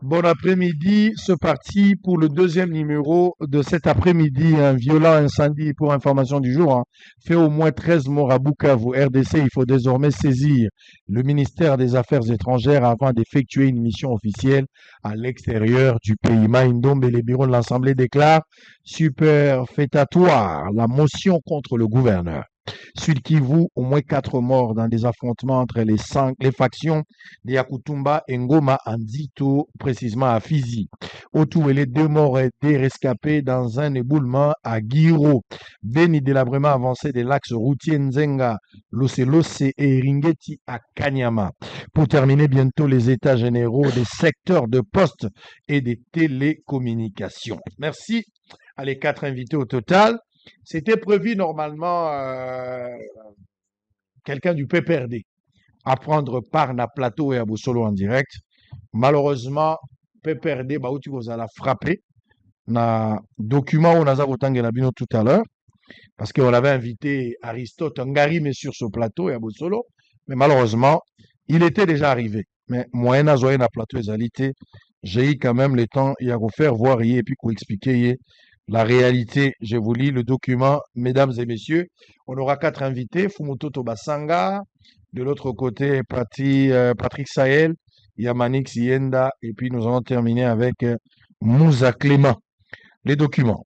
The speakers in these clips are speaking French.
Bon après-midi, c'est parti pour le deuxième numéro de cet après-midi. Un violent incendie pour information du jour, hein, fait au moins 13 morts à Bukavu, RDC. Il faut désormais saisir le ministère des Affaires étrangères avant d'effectuer une mission officielle à l'extérieur du pays. Maïndombe et les bureaux de l'Assemblée déclarent superfétatoire la motion contre le gouverneur. Sud Kivu, au moins 4 morts dans des affrontements entre les factions de Yakutumba et Ngoma Anzito, précisément à Fizi. Autour, les 2 morts et des rescapés dans un éboulement à Giro. Beni délabrement avancé de l'axe routier Nzenga, Lose et Ringeti à Kanyama. Pour terminer bientôt les états généraux des secteurs de poste et des télécommunications. Merci à les 4 invités au total. C'était prévu normalement quelqu'un du PPRD à prendre part na plateau et à Boussolo en direct. Malheureusement, PPRD, Baouti vous a frappé na document où on a Bino tout à l'heure, parce qu'on avait invité Aristote Ngari, mais sur ce plateau et à Boussolo, mais malheureusement, il était déjà arrivé. Mais moi, na zoé na plateau égalité, j'ai eu quand même le temps, il y a faire voir et puis qu'on expliquer la réalité. Je vous lis le document, mesdames et messieurs. On aura 4 invités. Fumutoto Basanga, de l'autre côté, Patrick Sahel, Yamanix Yenda, et puis nous allons terminer avec Moussa Clément. Les documents.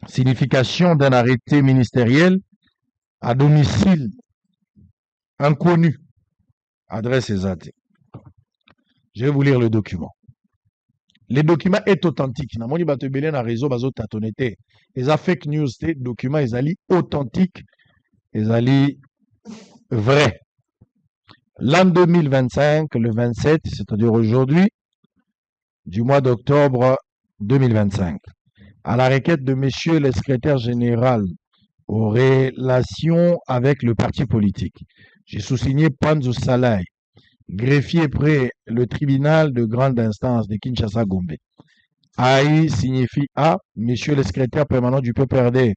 Signification d'un arrêté ministériel à domicile inconnu. Adresse exacte. Je vais vous lire le document. Le document est authentique. Namoni bato belé na réseau bazo tatonete. Les fake news, les documents, ils allient authentiques, ils allient vrais. L'an 2025, le 27, c'est-à-dire aujourd'hui, du mois d'octobre 2025, à la requête de monsieur le secrétaire général aux relations avec le parti politique, j'ai sous-signé Panzo Salai, greffier près le tribunal de grande instance de Kinshasa-Gombe. AI signifie A, monsieur le secrétaire permanent du PPRD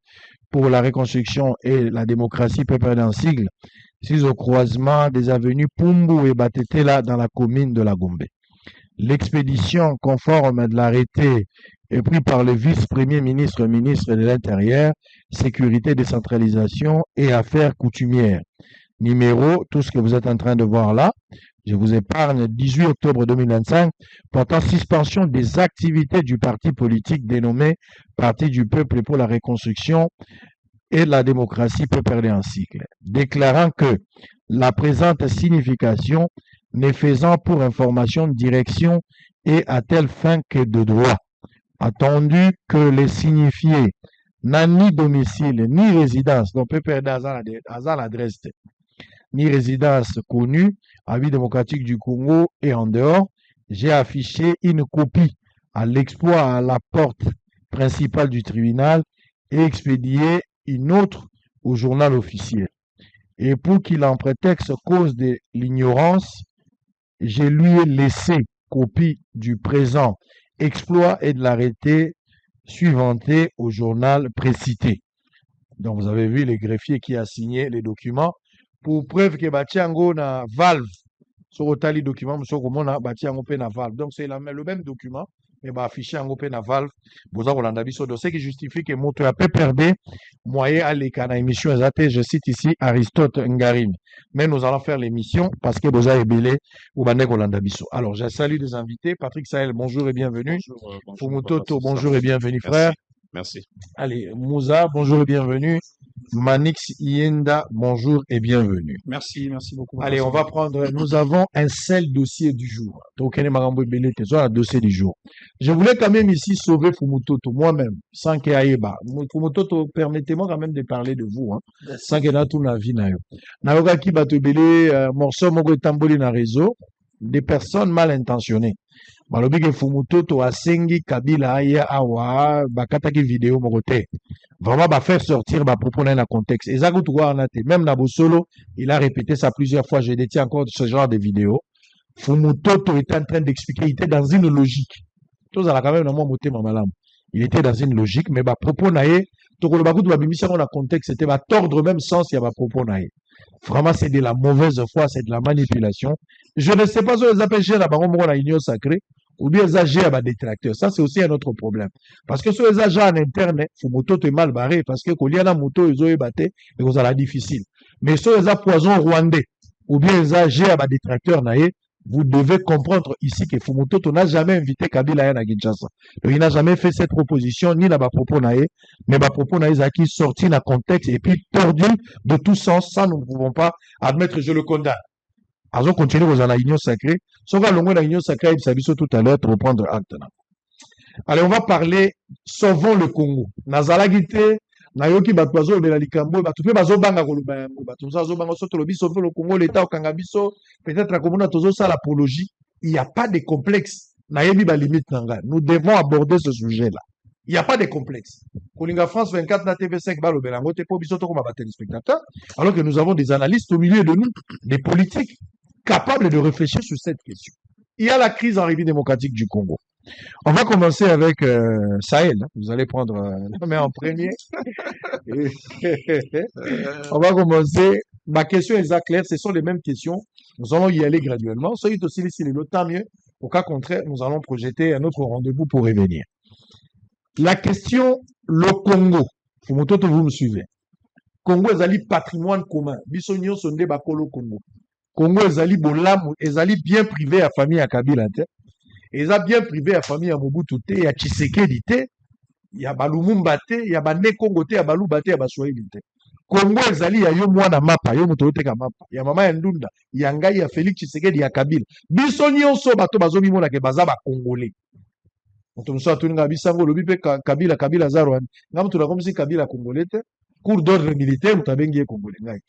pour la reconstruction et la démocratie, PPRD en sigle, 6 au croisement des avenues Pumbu et Batetela dans la commune de la Gombe. L'expédition conforme de l'arrêté est prise par le vice-premier ministre, ministre de l'Intérieur, Sécurité, Décentralisation et Affaires coutumières. Numéro, tout ce que vous êtes en train de voir là, je vous épargne, 18 octobre 2025, portant suspension des activités du parti politique dénommé Parti du peuple pour la reconstruction et la démocratie PPRD en cycle, déclarant que la présente signification n'est faisant pour information de direction et à telle fin que de droit, attendu que les signifiés n'a ni domicile ni résidence, donc PPRD à l'adresse, ni résidence connue à vie démocratique du Congo et en dehors, j'ai affiché une copie à l'exploit à la porte principale du tribunal et expédié une autre au journal officiel. Et pour qu'il en prétexte cause de l'ignorance, je lui ai laissé copie du présent exploit et de l'arrêté suivanté au journal précité. Donc vous avez vu le greffier qui a signé les documents pour preuve que Batiango na valve sur le document, na valve. Donc c'est le même document, mais affiché en na valve. Vous avez ce qui justifie que moto a perdu moyen à l'écran émission. Je cite ici Aristote Ngarine. Mais nous allons faire l'émission parce que vous avez belé ou biso. Alors je salue les invités. Patrick Sahel, bonjour et bienvenue. Bonjour, Fumutoto, bonjour et bienvenue, frère. Merci. Allez, Moussa, bonjour et bienvenue. Manix Yenda, bonjour et bienvenue. Merci beaucoup. Allez, on va prendre, nous avons un seul dossier du jour. Donc, un dossier du jour. Je voulais quand même ici sauver Fumutoto, moi-même, sans qu'il y ait pas. Fumutoto, permettez-moi quand même de parler de vous, hein, sans qu'il y ait tout la vie. Naoga ki batobele, morceau mogo tamboli na réseau, des personnes mal intentionnées. Balobi ke Fumutoto asengi Kabila aya awa bakataki vidéo moko te. Vraiment faire sortir propos dans le contexte. Et ça même Nabosolo, il a répété ça plusieurs fois. Je détiens encore ce genre de vidéos. Fumutoto était en train d'expliquer, il était dans une logique. Tout ça quand même il était dans une logique, mais propos naé, tokolo bakutu babimisa dans le contexte, c'était tordre même sens il y a propos naé. Vraiment, c'est de la mauvaise foi, c'est de la manipulation. Je ne sais pas si les appelle la bango la union sacrée. ou bien les agents à détracteurs. Ça, c'est aussi un autre problème. Parce que sur les agents en interne, faut moto te mal barré, parce que quand il y a la moto, ils ont battu, et vous allez difficile. Mais sur les poison rwandais, ou bien les agents à détracteurs, vous devez comprendre ici que Fumototo n'a jamais invité Kabila à Kinshasa. Donc, il n'a jamais fait cette proposition, ni la propos naïe, mais la propos naïe qui sorti dans le contexte et puis tordu de tout sens. Ça, nous ne pouvons pas admettre, je le condamne. Alors, continuer dans la union sacrée. Si on va dans la union sacrée, il s'agit tout à l'heure de reprendre acte. Allez, on va parler, sauvons le Congo. Nazalagité, nayoki batwazo de la likambo, batupe bazo banga koluba yango, batuzo banga soto lobi sauver le Congo, l'État au Kangabiso, peut-être à komona tozo ça l'apologie. Il n'y a pas de complexe. Nayebi ba limite nanga. Nous devons aborder ce sujet-là. Il n'y a pas de complexe. Kolinga France 24 na TV5 ba lo belango te po biso to koma ba téléspectateurs, alors que nous avons des analystes au milieu de nous, des politiques capables de réfléchir sur cette question. Il y a la crise en République démocratique du Congo. On va commencer avec Sahel. Vous allez prendre la main en premier. On va commencer. Ma question est claire. Ce sont les mêmes questions. Nous allons y aller graduellement. Soyez aussi ici le tant mieux. Au cas contraire, nous allons projeter un autre rendez-vous pour revenir. La question, le Congo. Vous me suivez. Congo est patrimoine commun. Bisognon sonde bakolo Congo. Congo est bien privé à famille à Kabila. Ils ont bien privé à famille à Mobutu, il y a Tshisekedi, il y a Balumumba, il y a Bane Congo, il y a Baluba, il y a Baswahili. Congo ezali ya yo mwana mapa, yo muto oteka mapa. Ya mama ya Ndunda, ya ngai ya Félix Tshisekedi ya Kabila. Biso nyonso bato bazobi mona ke baza ba Congolais. Muto muso atuninga bisango lobi pe Kabila za Rwanda. Nga muto nakomisi Kabila Congolais te. Cour d'ordre militaire mutabengi ye Congolais ngai.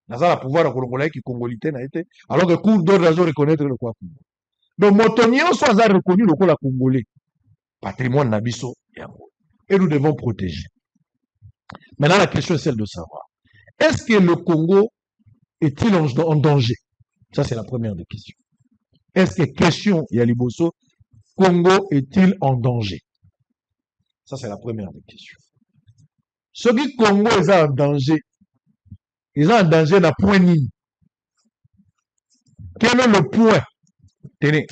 Naza la pouvoir ya Congolais ki Congolité na été. Alors que cour d'ordre azo reconnaître le quoi. Donc, Motonio soit reconnu le col congolais. Patrimoine Nabiso. Et nous devons protéger. Maintenant, la question est celle de savoir. Est-ce que le Congo est-il en danger? Ça, c'est la première des questions. Est-ce que question Yaliboso, Congo est-il en danger? Ça, c'est la première des questions. Ce qui Congo est en danger, ils sont en danger d'un point ni. Quel est le point? Tenez,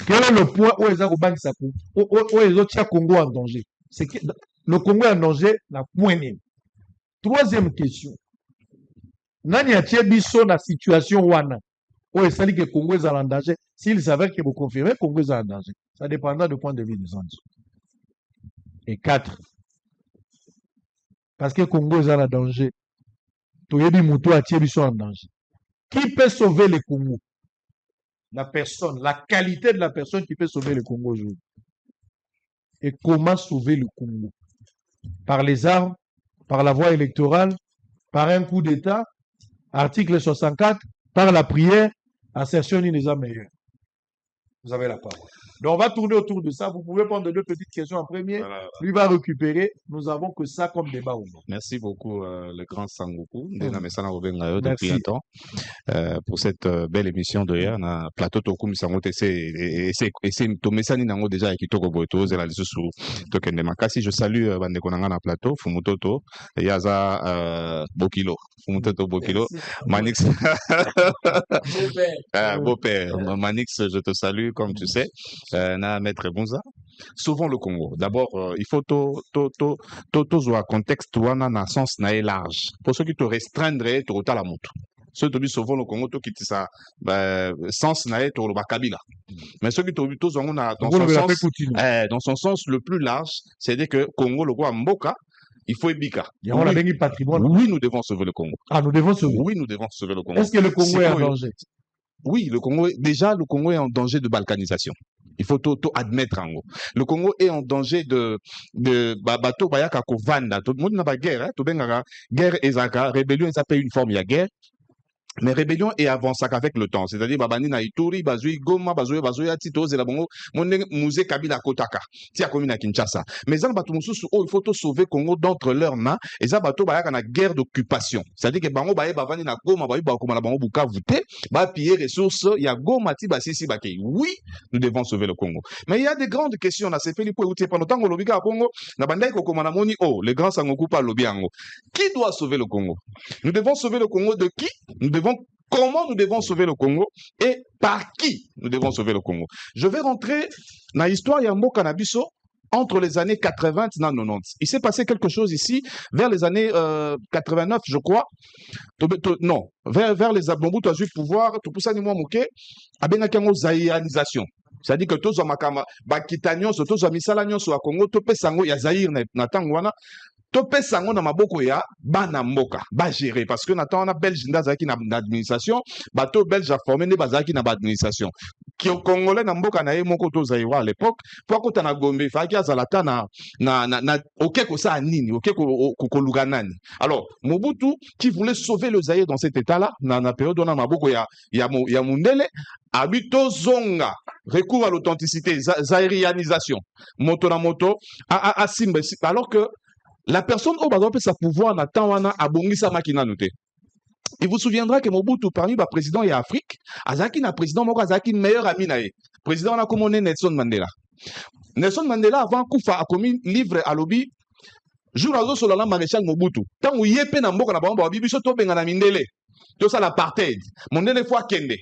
quel est le point où ils ont Congo en danger? C'est que le Congo est en danger, la point nul. Troisième question. Nani a biso na situation wana? Où est-ce que Congo est en danger? S'il s'avère que vous confirmez Congo est en danger. Ça dépendra du point de vue des autres. Et 4. Parce que Congo est en danger. Toyebi Moutou a biso en danger. Qui peut sauver le Congo? La personne, la qualité de la personne qui peut sauver le Congo aujourd'hui. Et comment sauver le Congo? Par les armes, par la voie électorale, par un coup d'État, article 64, par la prière, assertion des âmes meilleures. Vous avez la parole. Donc, on va tourner autour de ça. Vous pouvez prendre deux petites questions en premier. Voilà. Lui va récupérer. Nous avons que ça comme débat. Merci beaucoup, le grand Sangoku. Depuis un temps. Pour cette belle émission de hier, na plateau Tokum Sangote, et c'est Tomesani Nango déjà qui toko boito, et la sous Tokende Makasi. Je salue Bandekonanga na plateau, Fumutoto, Yaza Bokilo, Fumutoto Bokilo, Manix, beau-père, Manix, je te salue, comme tu sais. Na Maître Bonza. Sauvons le Congo. D'abord, il faut tout un contexte wana na sens na large. Pour ceux qui te restreindre tout à la moto. Ceux qui sauvons le Congo, qui te ça sens na tout le Kabila. Mais ceux qui te tous on a dans son sens le plus large, c'est-à-dire que Congo le roi Mboka. Il faut Ebika. Oui, nous devons sauver le Congo. Ah, nous devons sauver. Oui, nous devons sauver le Congo. Est-ce que le Congo est en danger? Oui, le Congo est en danger de balkanisation. Il faut tout admettre en gros. Le Congo est en danger de bateau bayaka kovanda. Tout le monde n'a pas guerre, tout benga guerre ezaka, rébellion ça paye une forme il y a guerre. Mais rébellion est avancée avec le temps. C'est-à-dire, babani na Ituri, bazui Goma, bazui Tito, Zelabongo, mon musée Kabila Kotaka, tia commune à Kinshasa. Mais ça, il faut tout sauver Congo d'entre leurs mains. Et ça, bateau, bah, y a guerre d'occupation. C'est-à-dire que bango, bah, bavani na Goma, bah, comme la bango, buka, voûté, bah, piller ressources, il y a Goma, ti, bah, si, bah, oui, nous devons sauver le Congo. Mais il y a des grandes questions, on a fait les points, pendant temps, on l'a Congo, na bandai, comme moni, oh, les grands sangoku pas lobiango. Qui doit sauver le Congo? Nous devons sauver le Congo de qui? Nous devons Comment nous devons sauver le Congo et par qui nous devons sauver le Congo. Je vais rentrer dans l'histoire Yambo Cannabiso entre les années 80 et 90. Il s'est passé quelque chose ici vers les années 89, je crois. Non, vers les Mobutu a eu pouvoir, tout ça ni moi mouké, a bien une zaïanisation. C'est-à-dire que tous les makama, bakitanios, tous les misalanios au Congo, tout le sango ya zaïr na tangwana. Topé sango na maboko ya bana mboka ba gérer parce que natana na belge ndazaki na administration bato belge a formé ne bazaki na administration ki congolais na mboka na ye moko to zaïwa à l'époque pour ko na gombe faki azalata na OK ko sa nini OK ko luganani. Alors Mobutu qui voulait sauver le Zaïre dans cet état là na période na maboko ya mundele habito zonga recours à l'authenticité zaïrianisation moto na moto a simba alors que la personne au bazar peut sa pouvoir n'attend wana abongisa makina noté. Il vous souviendra que Mobutu parmi les présidents et Afrique, Azaki na président moko Azaki meilleur ami nae. Président na comme Nelson Mandela. Nelson Mandela avant Koufa a commis livre à lobby jour azo sur la maréchal Mobutu. Tant où yépe na mboka na bamba bibiso to benga na mindele. Tout ça l'apartheid. Mondele fois kende.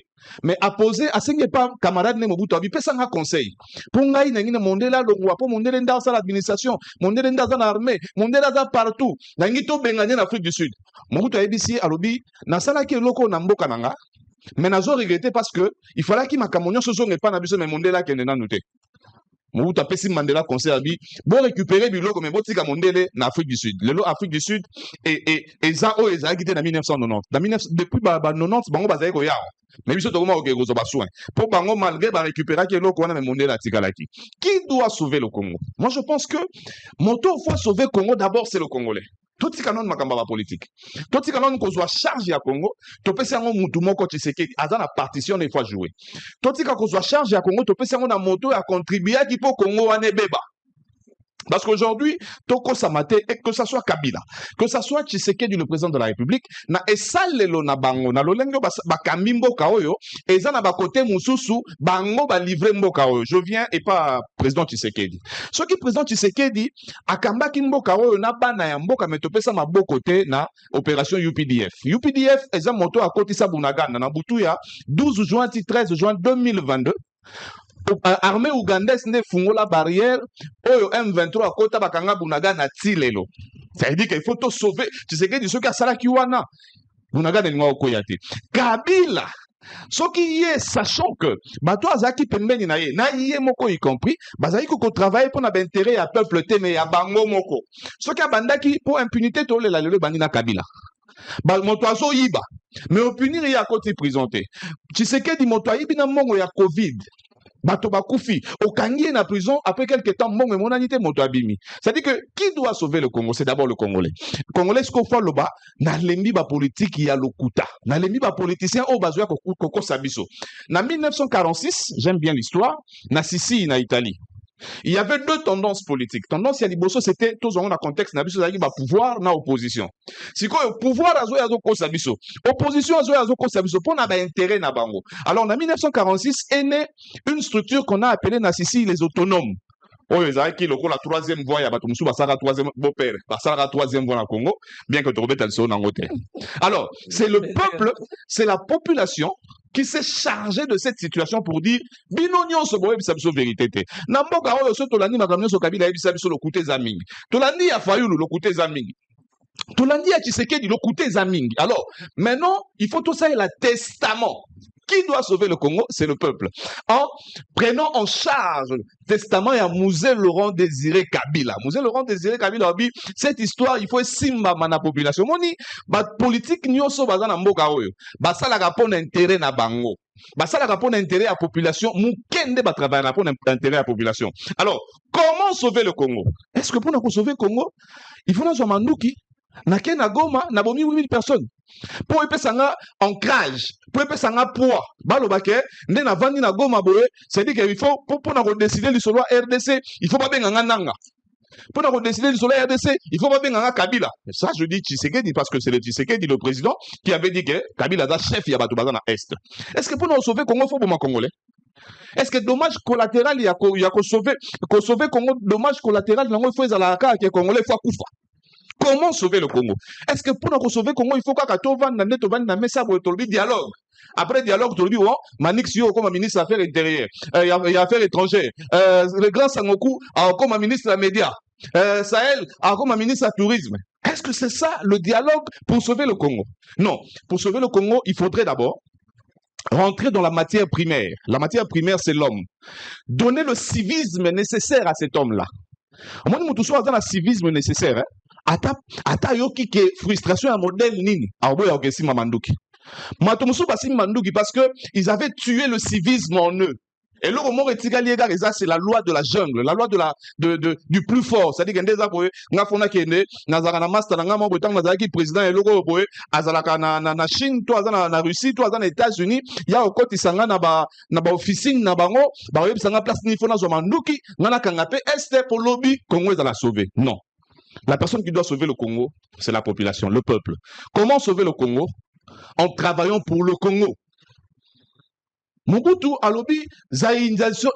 Mais à poser à ce pas camarade ne Mobutu abi pesa nga conseil. Pour ngai na ngina mondela lo roi pour mondele nda sa l'administration, mondele nda za l'armée, mondele za partout. Na ngi to benga en Afrique du Sud. Mobutu a ebisi alobi na sala ki loko na mboka nanga. Mais nazo regretter parce que il fallait qu'il makamonyo so zonge pas na biso mais mondela kende na noté. Mobutu a pesi Mandela conseil abi bon récupérer biloko mais botika mondele na Afrique du Sud. Lelo Afrique du Sud et za o eza quitté en 1990. Depuis 90 bango bazaye ko yawo. Mais biso tokoma okegozo ba soin. Pour bango malgré ba récupérer que loko wana mais mondele tikalaki. Qui doit sauver le Congo? Moi je pense que mon tour faut sauver le Congo d'abord c'est le Congolais. Tout ce canon makamba politique. Tout ce canon qu'on soit chargé à Congo, to pesa ngo mutu moko Tshisekedi aza na partition des fois jouer. Tout ce qu'on soit chargé à Congo, to pesa ngo na moto à contribuer à qui pour Congo ane beba. Parce qu'aujourd'hui, Toko Samate, et que ça soit Kabila, que ça soit Tshisekedi, le président de la République, na esalelo na bango, na lolengo bakambi mboka oyo, eza na bakote mususu, bango ba livrer mboka oyo. Je viens et pas président Tshisekedi. Ce qui président Tshisekedi, akamba ki mboka oyo na bana ya mboka metopesa mabokote na opération UPDF. UPDF, eza moto à côté sa bunagana, na butu ya 12 juin, 13 juin 2022. Armée ougandaise ne fungo la barrière oyo M23 kota bakanga bunaga na tilelo. Ça veut dire qu'il faut tout sauver. Tu sais que de ceux qui a sala kiwana bunaga ne ngwa koyate. Kabila ce qui est sachant que bato azaki pembeni na ye moko y compris bazaki ko travailler pour na intérêt ya peuple te mais ya bango moko. Ce qui a bandaki pour impunité to le lelo bandi na Kabila. Moto azo yiba mais au punir ya côté prison te. Tu sais que di moto yibi na mongo ya Covid. Bato bakufi okangi na prison après quelques temps mon monanité moto abimi. C'est-à-dire que qui doit sauver le Congo? C'est d'abord le Congolais. Congolais ce qu'on fait là-bas na lembi ba politique ya lokuta. Na lembi ba politicien au bazwa koko sabiso. Na 1946, j'aime bien l'histoire, na Sicile na Italie. Il y avait deux tendances politiques. Tendance ya liboso c'était tous en contexte na biso zaki ba pouvoir na opposition. Si quoi pouvoir azo yazo ko sabiso. Opposition azo yazo ko sabiso pour na ba intérêt na bango. Alors en 1946 est née une structure qu'on a appelée na Sicile les autonomes. Oh, ils ont qui le la troisième voie, il y a Batumsu, Basara troisième beau-père, Basara troisième voie en Congo, bien que tu remettes le son en hôtel. Alors, c'est le peuple, c'est la population qui s'est chargée de cette situation pour dire, binonion se boye bisabiso vérité. Namboka oyo so tolani makamyo so kabila bisabiso le côté zaming. Tolani a Fayulu le côté zaming. Tolani a Tshisekedi le côté zaming. Alors, maintenant, il faut tout ça et le testament. Qui doit sauver le Congo? C'est le peuple. En prenant en charge le testament à Mouzé Laurent Désiré Kabila. Mouzé Laurent Désiré Kabila a dit, cette histoire, il faut simba na population. Moni, ba politique nyonso baza na mboka oyo. Ba sala rapon intérêt na bango. Ba sala rapon intérêt à population. Mukende ba travailler rapon intérêt à population. Alors, comment sauver le Congo? Est-ce que pour nous sauver le Congo, il faut nous manduki na kena Goma na bomi 8000 personnes. Pour epesa sanga ancrage, pour epesa sanga poids. Balo bake, nde na vandi na Goma boye, c'est-à-dire qu'il faut pour na décider du solo RDC, il faut pas benga nanga. Pour na décider du solo RDC, il faut pas benga Kabila. Ça je dis Tshisekedi parce que c'est le Tshisekedi le président qui avait dit que Kabila est chef ya bato bazana est. Est-ce que pour nous sauver Congo faut pour congolais? Est-ce que dommage collatéral il y a sauver Congo dommage collatéral il faut ezala ka que congolais faut kufa. Comment sauver le Congo? Est-ce que pour nous sauver le Congo, il faut qu'à Tovan, na mesa pour dialogue? après dialogue tu dis oh Manix yo comme ministre des affaires intérieures il y a affaires étrangères le grand Sangoku comme ministre des médias Sahel comme ministre du tourisme. Est-ce que c'est ça le dialogue pour sauver le Congo? Non, pour sauver le Congo, il faudrait d'abord rentrer dans la matière primaire. La matière primaire, c'est l'homme. Donner le civisme nécessaire à cet homme-là. Moi, nous avons dans le civisme nécessaire. Ata yoki ke frustration à modèle nini. Arbo ya okesi mamanduki. Matomusu basi manduki parce que ils avaient tué le civisme en eux. Et là, au moment c'est la loi de la jungle, la loi du plus fort. C'est-à-dire que ndeza boye, nga fona kende, nazaka na master na nga mo botang nazaki président et loko boye, azalaka na Chine, toi na Russie, toi na États-Unis, ya okoti sanga na ba officine na bango, ba yeb sanga place ni fona zo manduki, ngana kangape este pour lobby Congo za la sauver. Non. La personne qui doit sauver le Congo, c'est la population, le peuple. Comment sauver le Congo? En travaillant pour le Congo. Mobutu alobi zaïrianisation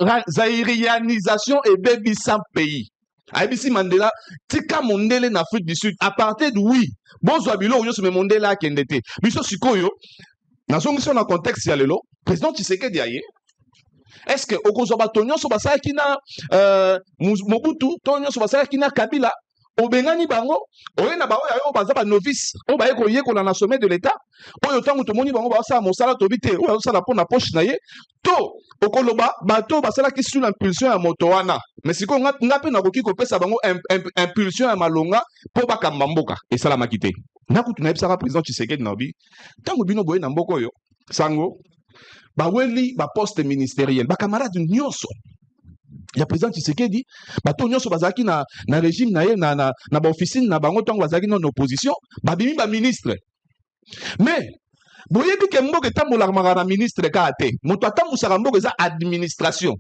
et baby sans pays. Aibisi Mandela tika mondele en Afrique du Sud à partir de oui bonzo bilo yo se Mandela kendete biso sikoyo na zongiso na contexte ya lelo président Tshisekedi aye est-ce que okozo ba tonyo so basaya kina Mobutu tonyo so basaya kina Kabila obengani bango oyena ba oyo baza ba novice o ba yeko yeko na sommet de l'état oyo tangu tomoni bango ba sa mosala tobite oyo sala pona poche na ye to okoloba bato basala ki sous l'impulsion ya moto wana mais siko ngape na koki kopesa bango impulsion ya malonga po bakamba mboka et sala makite nakutu na ebisaka président Tshisekedi nabi tangu bino boye na mboko oyo sango ba weli ba poste ministériel ba camarade nyonso. Il y a président Tshisekedi, bato nyonso bazaki na régime na ye na ba officine na bango tango bazaki na opposition, babimi ba ministre. Mais boyebi ke mboka tambola na ministre ka ate, moto atambusa mboka za administration.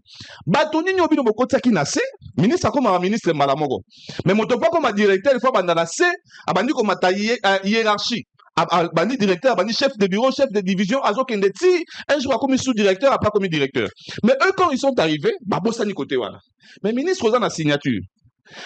Bato nini obino bokotsaki na se, ministre akoma ministre mbala moko. Mais moto pa comme directeur, il faut banda na se, abandi ko mata hiérarchie. Bandi directeur, bandi chef de bureau, chef de division, azo kendeti, un jour comme sous-directeur, après comme directeur. Mais eux, quand ils sont arrivés, bah, bossani côté wana. Mais ministre, ils ont la signature.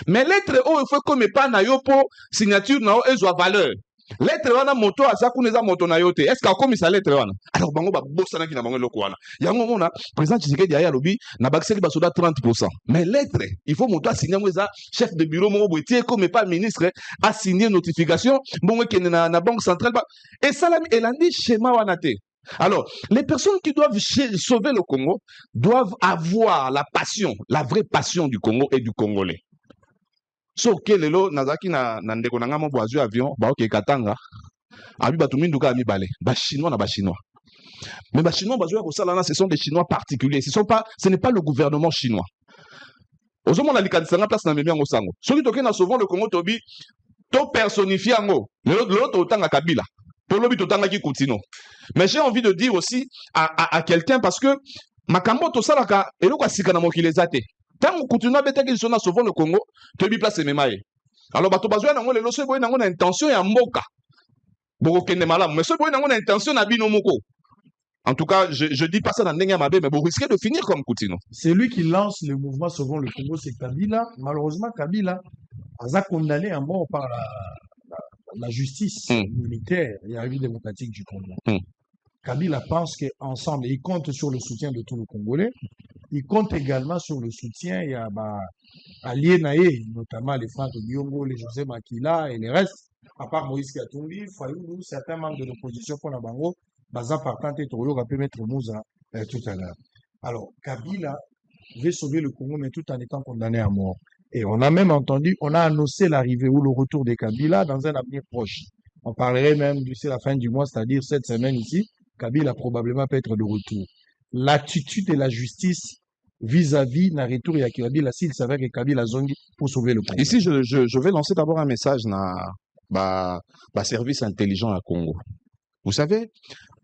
Mais lettre, il faut comme pas na yo po signature, na yo, ils ont valeur. Lettre wana moto azaku neza moto na yote. Est-ce qu'a commis sa lettre wana? Alors bango ba bossana ki na bango loko wana. Yango mona président Tshisekedi aya lobi na bakiseli ba soda 30%. Mais lettre, il faut moto a signer ngeza chef de bureau mo boitier comme pas ministre a signé notification bongo kene na banque centrale et salami elandi schéma wana te. Alors, les personnes qui doivent sauver le Congo doivent avoir la passion, la vraie passion du Congo et du Congolais. So kelelo nazaki na ndeko na ngamo boazu avion ba oke katanga abi batuminduka ami bale ba chinois na ba chinois mais ba chinois bazo ko sala na ce sont des chinois particuliers ce n'est pas le gouvernement chinois ozomo na likanisa na place na memi ngo sango soki toke na sauvons le Congo tobi to personnifier ngo lelo to tanga Kabila to lobi to tanga ki Coutinho mais j'ai envie de dire aussi à quelqu'un parce que makambo to salaka eloko asika na mokili ezate. Tant que continue à bêter qu'ils sont à sauver le Congo, tu es place memaye. Alors, bato bazoué nango le loso boy nango na intention ya mboka. Boko kende malam, mais ce boy nango na intention na bino moko. En tout cas, je dis pas ça dans n'enga mabe, mais vous risquez de finir comme Coutinho. C'est lui qui lance le mouvement Sauvons le Congo, c'est Kabila. Malheureusement, Kabila a condamné à mort par la justice militaire et la vie démocratique du Congo. Kabila pense qu'ensemble, il compte sur le soutien de tous les Congolais. Il compte également sur le soutien, il y a alliés naïe, notamment les Franck Biongo, les José Makila et les restes, à part Moïse Katumbi, Fayoulou, certains membres de l'opposition pour la Bango, Baza Partante et Toyo, va mettre Mouza tout à l'heure. Alors, Kabila veut sauver le Congo, mais tout en étant condamné à mort. Et on a même entendu, on a annoncé l'arrivée ou le retour de Kabila dans un avenir proche. On parlerait même d'ici la fin du mois, c'est-à-dire cette semaine ici, Kabila probablement peut être de retour. L'attitude de la justice vis-à-vis de retour et à Kabila, s'il savait que Kabila zongi pour sauver le Congo. Ici, je vais lancer d'abord un message dans le service intelligent à Congo. Vous savez,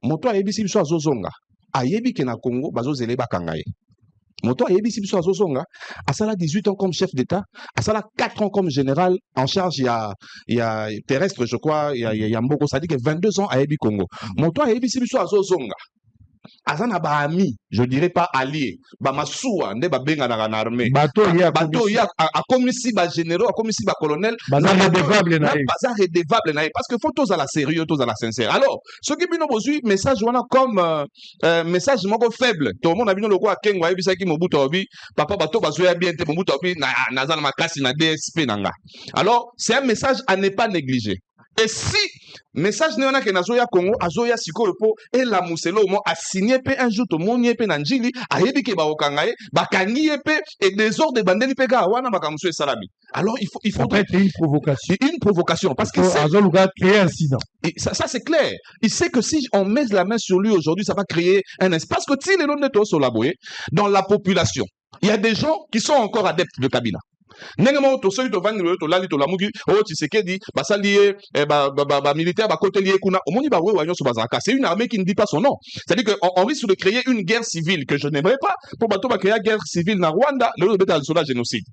moto a yebisi biso azozonga. A yebi ke na Congo, bazozele bakangaye. Moto a yebisi biso azozonga. Asala 18 ans comme chef d'État. Asala 4 ans comme général en charge. Il y a terrestre, je crois. Il y a Mboko. Ça dit que 22 ans a yebi Congo. Moto a yebisi biso azozonga. azana ba ami, je dirais pas allié, ba masuwa nde ba benga na armée. Bato ya a comme si ba généraux, comme si ba colonel, baza redevable na parce que faut tous à la sérieux, tous à la sincère. Alors, ce qui bino bozui message wana comme message moko faible. Tout le monde a bino loko akengwa ebisa ki Mobutu obi, papa bato bazoya bien te Mobutu obi na zana makasi na DSP nanga. Alors, c'est un message à ne pas négliger. Et si message ne wana ke nazoya Congo azoya sikoyo po et la muselo mo a signé pe un jour to moni pe na njili ayebi ke ba okangaye ba kangi pe et désordre bandeli pe ga wana makamso salabi. Alors il faut une provocation parce que c'est créer un incident. Et ça c'est clair. Il sait que si on met la main sur lui aujourd'hui, ça va créer un espace que si les noms sur la dans la population, il y a des gens qui sont encore adeptes de Kabila. Nengo to soyi to vandi to lali to lamuki o Tshisekedi basali ba militaire ba côté lié kuna omoni ba wewa nyoso bazaka. C'est une armée qui ne dit pas son nom. C'est-à-dire que on risque de créer une guerre civile que je n'aimerais pas pour bato ba créer une guerre civile na Rwanda le beta sur la génocide.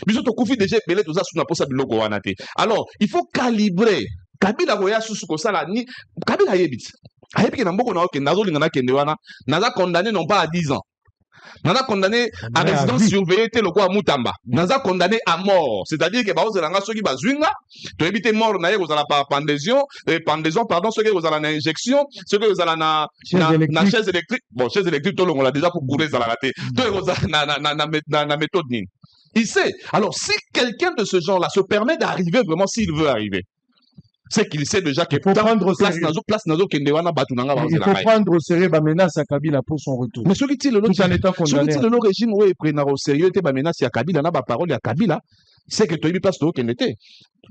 Biso to kufi déjà belé to za suna posa biloko wana te. Alors, il faut calibrer Kabila roya susu ko sala ni Kabila yebit. Ayebiki na mboko na okenda zo lingana kende wana naza condamné non pas à 10 ans. Naza condamné à résidence surveillée te loko Mutamba. Naza condamné à mort. C'est-à-dire que baoze langa soki bazwinga, to ebite mort na ye kozala par pendaison, pardon, soki kozala na injection, soki kozala na chaise électrique. Bon, chaise électrique to longola déjà pour courir la raté. To kozala na méthode ni. Il sait. Alors si quelqu'un de ce genre-là se permet d'arriver vraiment s'il veut arriver, c'est qu'il sait déjà qu'il faut prendre au sérieux. Il faut prendre au sérieux la menace à Kabila pour son retour. Mais celui qui le régime oui prend au sérieux la menace à Kabila, n'a pas parole à Kabila, c'est que tu as pas ce qu'il était.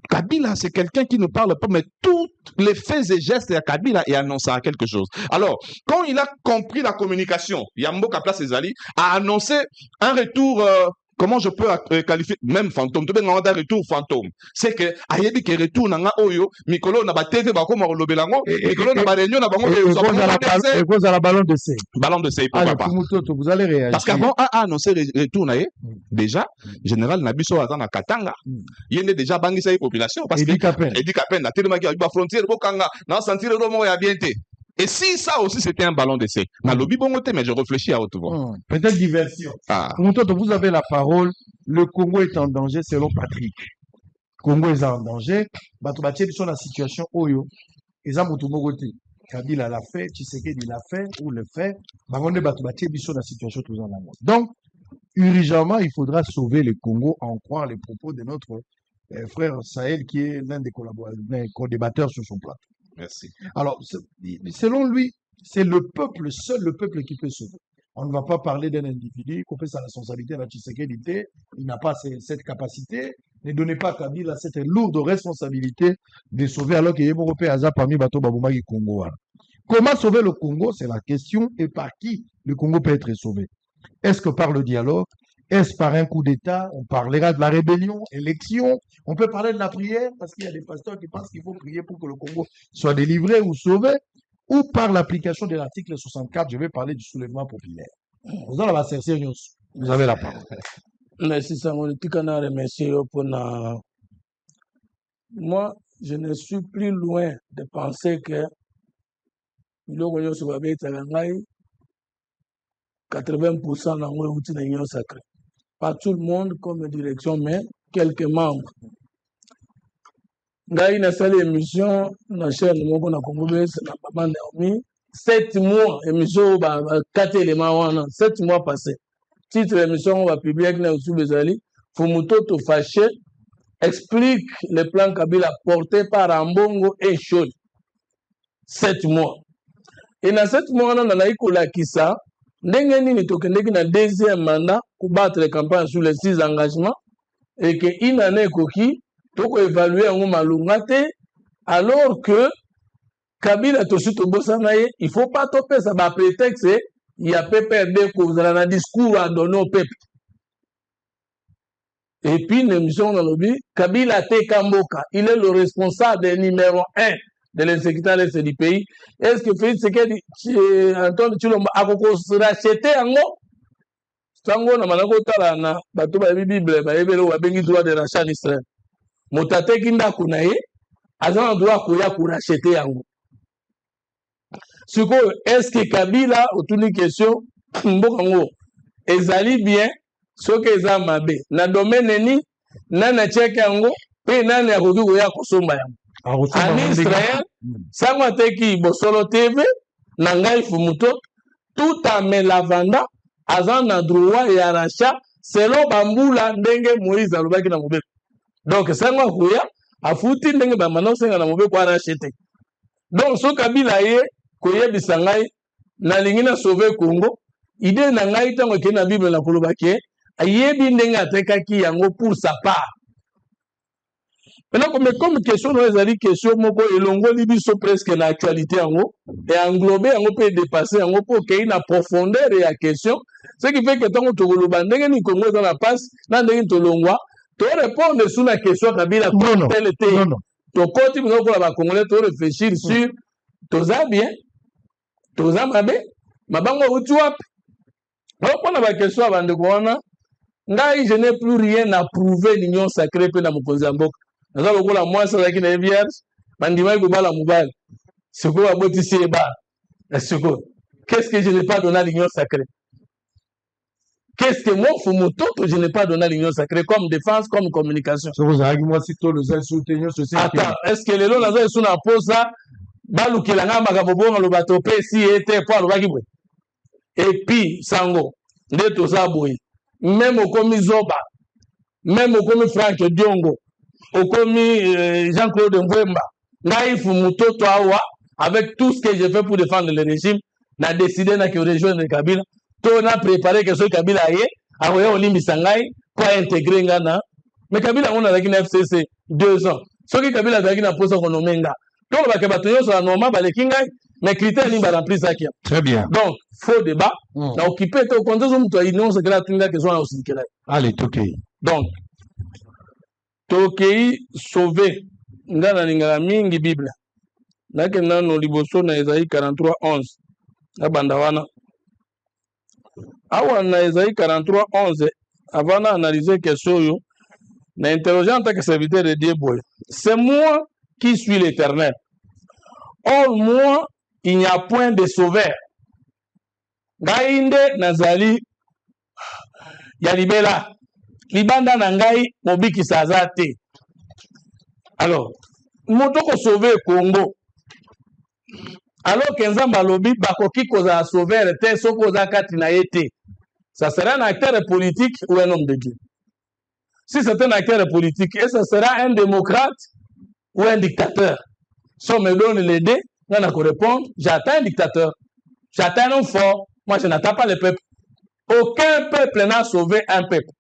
Kabila, c'est quelqu'un qui ne parle pas, mais tous les faits et gestes à Kabila et annonce à quelque chose. Alors, quand il a compris la communication, Yamboka Place Ezali a annoncé un retour. Comment je peux qualifier même fantôme? Tu peux demander un retour fantôme. C'est que ayebi ke retour nanga oyo mikolo na ba TV ba koma lobelango mikolo na ba réunion na bango et cause à la ballon de C. Ballon de C papa. Vous allez réagir. Parce qu'avant a annoncé retour na déjà général Nabiso azana Katanga. Yende déjà bangisa population parce que Edi Kapen na tellement ki ba frontière bokanga na sentir le mot ya bienté. Et si ça aussi c'était un ballon d'essai, mais je réfléchis à autre chose. Peut-être diversion. Vous avez la parole. Le Congo est en danger selon Patrick. Le Congo est en danger. Batoubatie sur la situation Oyo. Exemple Mogote. Kabila l'a fait, Tshisekedi l'a fait ou le fait. Bangonde Batoubatie sur la situation tout en amont. Donc, urgemment, il faudra sauver le Congo, en croire les propos de notre frère Sahel, qui est l'un des co-débatteurs sur son plateau. Merci. Alors, selon lui, c'est le peuple, seul le peuple qui peut sauver. On ne va pas parler d'un individu qui fait sa responsabilité à la Tshisekedi. Il n'a pas cette capacité. Ne donnez pas à Kabila cette lourde responsabilité de sauver alors qu'il y a Européen parmi Bato Babumagi Congo. Comment sauver le Congo? C'est la question. Et par qui le Congo peut être sauvé? Est-ce que par le dialogue? Est-ce par un coup d'État? On parlera de la rébellion, élection. On peut parler de la prière parce qu'il y a des pasteurs qui pensent qu'il faut prier pour que le Congo soit délivré ou sauvé. Ou par l'application de l'article 64, je vais parler du soulèvement populaire. Vous avez la parole. Merci Samuel. Moi, je ne suis plus loin de penser que 80% de l'Union sacrée. Pas tout le monde comme direction, mais quelques membres. Ngai na salle émission na chaîne moko na Congo na Maman Naomi 7 mois émission 4 éléments 7 mois passés. Titre émission va publier na sous bezali Fumutoto fâché explique le plan Kabila porté par Ambongo et Chol. 7 mois. Et dans 7 mois on a ikola kisa ndenge nini tokendeki na deuxième mandat pour battre les campagnes sur les 6 engagements et que une année koki toko évaluer en malungate alors que Kabila tosi tobosana ye il faut pas toper ça ba prétexte il y a PPRD que vous avez un discours à donner au peuple et puis l'émission dans le lobby Kabila te Kamboka il est le responsable numéro 1 de l'insécurité du pays. Est-ce que Félix Tshisekedi Antoine Tshilombo a racheté ango? Tango na manako tala na bato ba Bible ba ebelo wa bengi droit de rachat en Israël. Motate kinda kunaye azana droit ko ya ko racheter ango. est-ce que Kabila, autour une question, ezali bien, ce que eza mabe. Na domaine ni, nana cheke yango, pe nana yakoki koya kosomba yango. En Israël, sangwa teki Bosolo TV, na ngai fumuto, tout en me lavanda, azan na droit ya rachat, selon bambula ndenge Moïse alobaki na mobeko. Donc sangwa koya, afuti ndenge bamana senga na mobeko arachete. Donc so Kabila ye koye bisangai na lingina sauver Congo, idée na ngai tango ke na Bible na kolobaki, ayebi ndenge atekaki yango pour sa part. Maintenant, comme question, nous avons question, elongoli biso presque na actualité yango, et englober yango peut dépasser yango pour qu'il y ait une profondeur de la question. Ce qui fait que tant que tu as ndenge ni Congo dans la passe, na ndenge tolongwa, tu répondre sur la question Kabila comme tel était. Tu continues pour la Congolais, tu réfléchir sur toza bien, toza mabe, mabango utuap. Donc on a la question avant de voir, je n'ai plus rien à prouver l'union sacrée pe na mokonzi ya mboka. Naza lokola mwasi azalaki na vierge bandimaki kobala mobali sikoyo abotisi ebala sikoyo qu'est-ce que je n'ai pas donné à l'union sacrée, qu'est-ce que moi Fumutoto je n'ai pas donné à l'union sacrée comme défense comme communication. Attends, est-ce que lelo naza esu na posa balukelanga makambo bongo lobato pe si ete po alobaki boye et puis sango nde toza boye même okomi Zoba même okomi Frank Diongo okomi Jean-Claude Mbwemba, naïf Mutoto awa, avec tout ce que j'ai fait pour défendre le régime, n'a décidé de rejoindre Kabila. Tout a préparé que ce Kabila aille, a Olimbi Sangai, pour intégrer Ngana. Mais Kabila, on a une FCC 2 ans. Ce que Kabila a une pose au Nomenga. Donc, on va que sur la norma, mais critères n'y va remplir ça. Très bien. Donc, faux débat. On a occupé au contexte où il nous a que soit aussi. Allez, ok. Donc, tokei sauvé ngana lingala mingi Bible nake nano liboso na Esaïe 43:11 abanda wana awa na Esaïe 43:11 avant d'analyser question yo na interroger en tant que serviteur de Dieu boy, c'est moi qui suis l'Éternel, or moi il n'y a point de sauveur ngainde nazali ya libela libanda na ngai mobikisa aza te. Alors moto ko sauver Congo alors que nzamba alobi bakoki kozala sauveur te soko oza kati na ye te, ça sera un acteur politique ou un homme de Dieu? Si c'est un acteur politique, et ça sera un démocrate ou un dictateur? Si on me donne les deux, on a qu'à répondre, j'attends un dictateur, j'attends un homme fort, moi je n'attends pas le peuple. Aucun peuple n'a sauvé un peuple.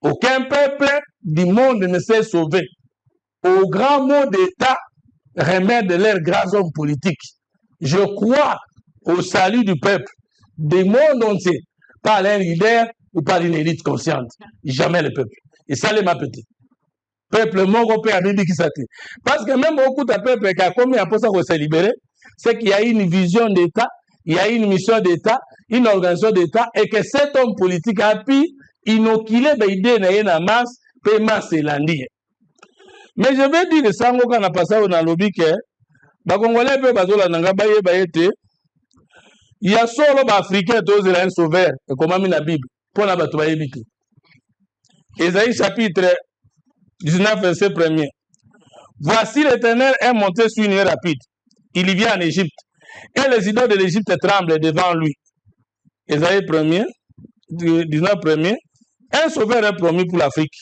Aucun peuple du monde ne s'est sauvé. Au grand mot d'État, remède leurs grands hommes politiques. Je crois au salut du peuple, du monde entier, par un leader ou par une élite consciente. Jamais le peuple. Et ça, les ma petit. Peuple, mon père, qui s'attire. Parce que même beaucoup de peuple qui a commis un peu ça pour se libérer, c'est qu'il y a une vision d'État, il y a une mission d'État, une organisation d'État, et que cet homme politique a pu inoculer des idées dans la masse, puis masse l'andier. Mais je vais dire ça, quand on a passé au lobby, que les Congolais peuvent bailler, il y a solo Africains qui ont un sauveur, comme dans la Bible, pour la bataille. Ésaïe chapitre 19, verset 1er. Voici l'Éternel est monté sur une nuée rapide. Il y vient en Égypte. Et les idoles de l'Égypte tremblent devant lui. Ésaïe 1er, 19 1er. Un sauveur est promis pour l'Afrique.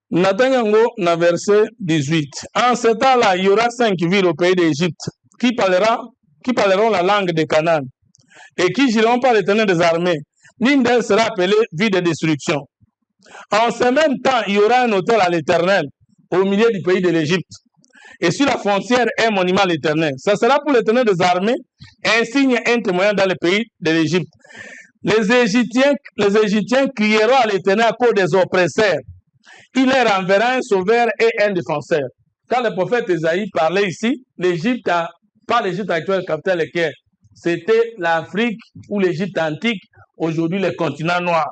Natangango, na verset 18. En ce temps-là, il y aura 5 villes au pays d'Égypte qui parleront la langue de Canaan et qui gireront par l'Éternel des armées. L'une d'elles sera appelée ville de destruction. En ce même temps, il y aura un hôtel à l'Éternel au milieu du pays de l'Égypte. Et sur la frontière, un monument à l'Éternel. Ça sera pour l'Éternel des armées un signe, un témoignage dans le pays de l'Égypte. Les Égyptiens crieront à l'Éternel à cause des oppresseurs. Il leur enverra un sauveur et un défenseur. Quand le prophète Esaïe parlait ici, l'Égypte, pas l'Égypte actuelle, capitale lequel, c'était l'Afrique ou l'Égypte antique, aujourd'hui le continent noir.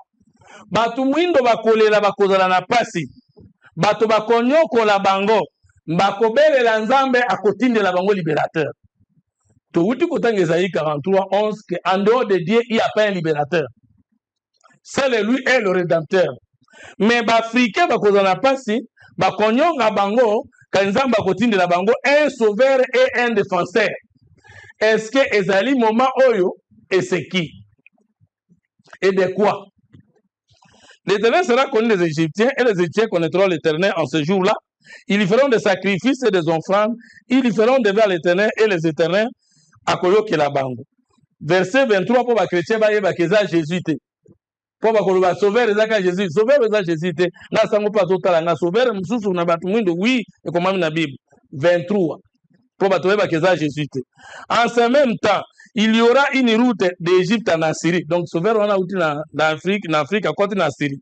Batu mwindo bakolela bakozala na pasi. Batu bakonyoko la bango. Bakobelela nzambe akotindela bango libérateur. Touti Kotang Esaïe 43, 11, qu'en dehors de Dieu, il n'y a pas un libérateur. Seul lui est le rédempteur. Mais les Africains, ils pas si, bango, kanzamba kotinde la bango, un sauveur et un défenseur. Est-ce que Ezali moment oyo, et c'est qui? Et de quoi? L'Éternel sera connu des Égyptiens, et les Égyptiens connaîtront l'Éternel en ce jour-là. Ils y feront des sacrifices et des offrandes, ils y feront des vers à l'Éternel, et les Éternels à Koyoke la bango. Verset 23, pour les chrétiens, Jésus. Pour que sauveur ezaka Jésus, sauveur ezaka Jésus te na sango pa totala na sauveur mususu na batu mwindo oui et comme na Bible 23 pour batoyeba keza Jésus te. En ce même temps, il y aura une route d'Égypte en Assyrie. Donc sauveur on a outi na Afrique à côté na Syrie.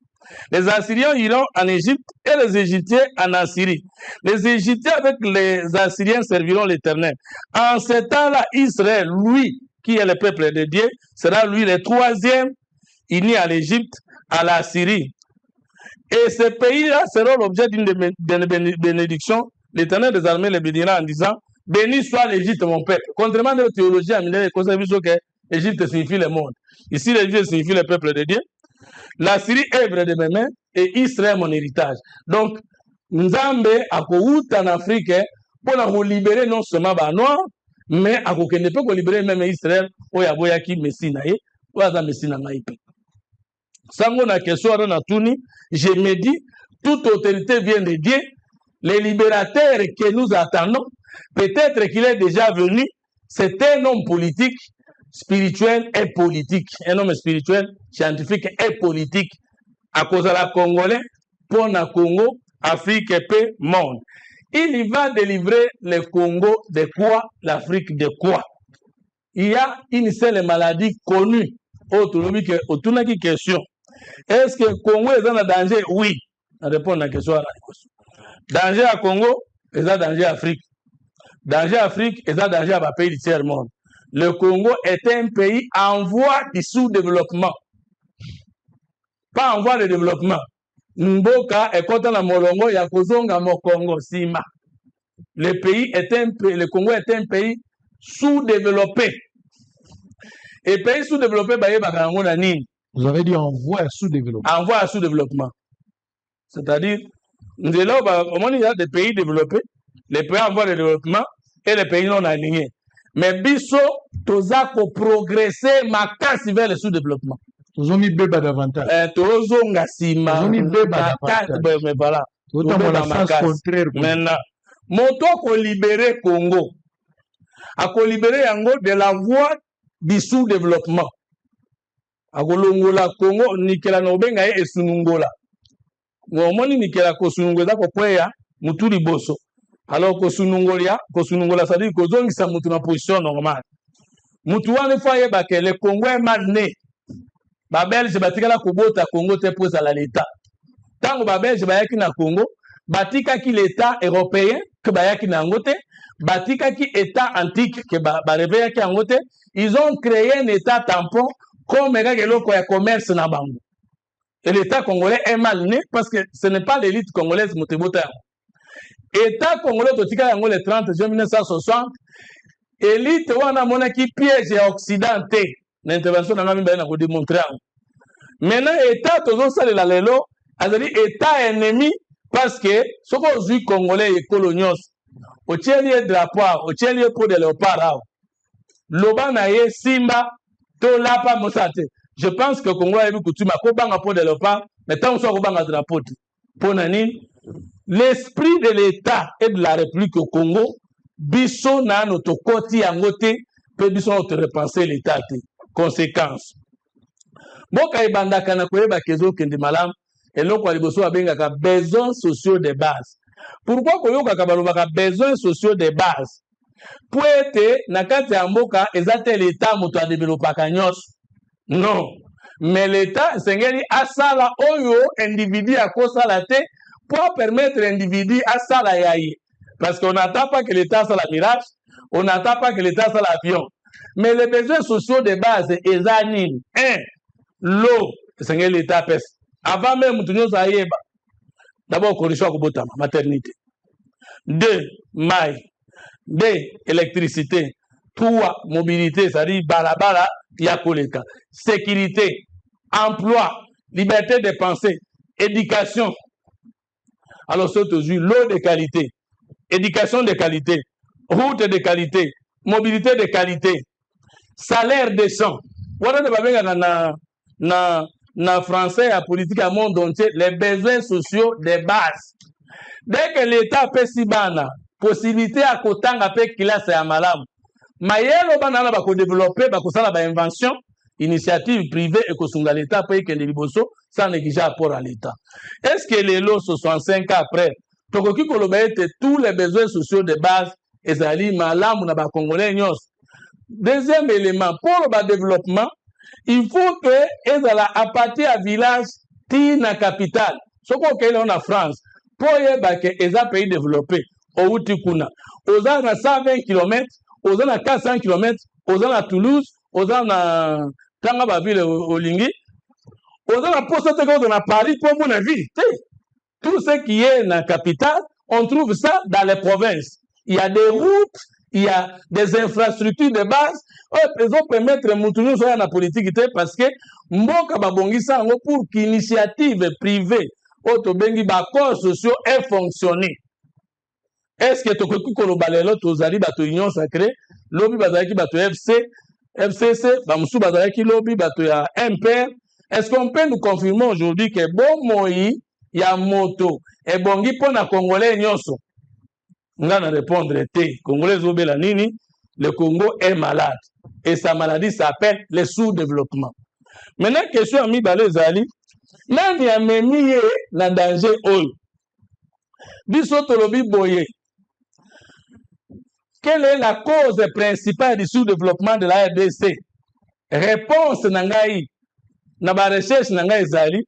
Les Assyriens iront en Égypte et les Égyptiens en Assyrie. Les Égyptiens avec les Assyriens serviront l'Éternel. En ce temps-là, Israël, lui qui est le peuple de Dieu, sera lui le troisième uni à l'Égypte, à la Syrie. Et ces pays-là seront l'objet d'une bénédiction. L'Éternel des armées les bénira en disant, béni soit l'Égypte, mon peuple. Contrairement à la théologie, l'Égypte signifie le monde. Ici, l'Égypte signifie le peuple de Dieu. La Syrie, œuvre de mes mains, et Israël, mon héritage. Donc, Nzambe, à Kouta en Afrique, pour nous libérer non seulement les Noirs, mais à Kouta, ne peut libérer même Israël, où il y a Boyaki, Messinaï, où il y a Messinaï. Sango na question na tuni, je me dis, toute autorité vient de Dieu. Les libérateurs que nous attendons, peut-être qu'il est déjà venu, c'est un homme politique, spirituel et politique. Un homme spirituel, scientifique et politique. À cause de la Congolais, pour le Congo, Afrique et le monde. Il va délivrer le Congo de quoi? L'Afrique de quoi? Il y a une seule maladie connue. Autre question. Est-ce que le Congo est en danger? Oui. On répond à la question. Danger à Congo, est un danger à Afrique. Danger à Afrique, est un danger à pays du tiers-monde. Le Congo est un pays en voie de sous-développement. Pas en voie de développement. Mboka est contre la Molongo, il y a Kozonga Mokongo, Sima. Le Congo est un pays sous-développé. Et pays sous-développé, vous avez dit en voie à sous-développement. En voie à sous-développement. C'est-à-dire, il y a des pays développés, les pays en voie de développement et les pays non alignés. Mais Bisso, toza ko progresser ma casse vers le sous-développement. Tozo mi beba davantage. Tozo ngasima. Tozo mi beba davantage. Mais voilà. Tozo mo la sens contraire. Maintenant, moto ko libérer Congo. A ko libérer yango de la voie du sous-développement. A ko longola Congo nikela no benga e sunungola. Ngomoni nikela ko sunungola ko kweya mutuli boso. Alors ko sunungola ça dit ko zongisa mutu na position normale. Mutu wane faye ba ke le Congo est mal né. Ba Belge batikala ko bota Congo te posa la l'état. Tango ba Belge ba yaki na Congo, batika ki l'état européen que ba yaki na ngote, batika ki état antique que ba réveilla ki ngote, ils ont créé un état tampon comme un commerce na bango. Et l'état congolais est mal né parce que ce n'est pas l'élite congolaise motebota. État congolais totika yango le 30 juin 1960, élite wana mona ki piège occidenté. L'intervention n'a même pas démontré. Maintenant, État, toujours ça, la lelo, c'est-à-dire État ennemi, parce que ce qu'on dit Congolais et coloniaux, au tien lieu drapeau, au tien lieu pour de léopard, l'oban naye simba, to lapa mosate. Je pense que Congo a eu coutume à kobanga pour de léopard, mais tant qu'on kobanga drapeau, pour nani, l'esprit de l'État et de la République au Congo, biso na notre côté en côté, peut biso notre repenser l'État. Conséquences. Boka ibandaka na koyeba kezo kende malam eloko liboso abengaka besoins sociaux de base. Pourquoi koyoka kabalobaka besoins sociaux de base? Pour être na kati ya mboka ezate l'état moto a développaka nyos. Non. Mais l'état sengeli asala oyo individu akosala te pour permettre l'individu asala yaye. Parce qu'on n'attend pas que l'état soit la miracle, on n'attend pas que l'état soit l'avion. Mais les besoins sociaux de base, ils animent. 1. L'eau, c'est l'État pèse. Avant même, tout le monde d'abord, condition à maternité. 2. Maille. 2. Électricité. trois mobilité, c'est-à-dire balabala, yakoleka, sécurité, emploi, liberté de penser, éducation. Alors, c'est toujours l'eau de qualité, éducation de qualité, route de qualité, mobilité de qualité, salaire décent. Voilà na français à politique à monde entier, les besoins sociaux de base. Dès que l'État peut si bana, possibilité à kotanga pe classe ya malamu. Mayelo bana ba ko développer ba ko sala ba invention, initiative privée et ko sunga l'État pe ke liboso sans négliger apport à l'État. Est-ce que les lots 65 ans après, tokoki ko lobaete tous les besoins sociaux de base ezali malamu na ba congolais nyos. Deuxième élément pour le développement, il faut que ezala à partir à village tina capitale. Ce qu'on est en France, pour que les pays développés, au Tikuna, aux ans à 120 km, aux ans à 400 km, aux ans à Toulouse, aux ans à Tangabaville, au Lingui, aux ans à Poste dans Paris pour mon avis. Tout ce qui est dans la capitale, on trouve ça dans les provinces. Il y a des routes, il y a des infrastructures de base. Ils ont permettre Moutounou sur la politique parce que Mboka Babongisa pour qu'initiative privée autobengi bakor sociaux aient fonctionné. Est-ce que tokoki kolobalelo tozali bato union sacrée lobi bazalaki bato FCC bamusu bazalaki lobi bato ya MPR. Est-ce qu'on peut nous confirmer aujourd'hui que bon moi ya moto et bongi pona congolais nyonso? Ngana répondre te congolais zobela nini, le Congo est malade et sa maladie s'appelle le sous-développement. Maintenant question ami balezali nani amemi ye na danger oyo biso tolobi boye. Quelle est la cause principale du sous-développement de la RDC? Réponse nangai na ba recherche nangai ezali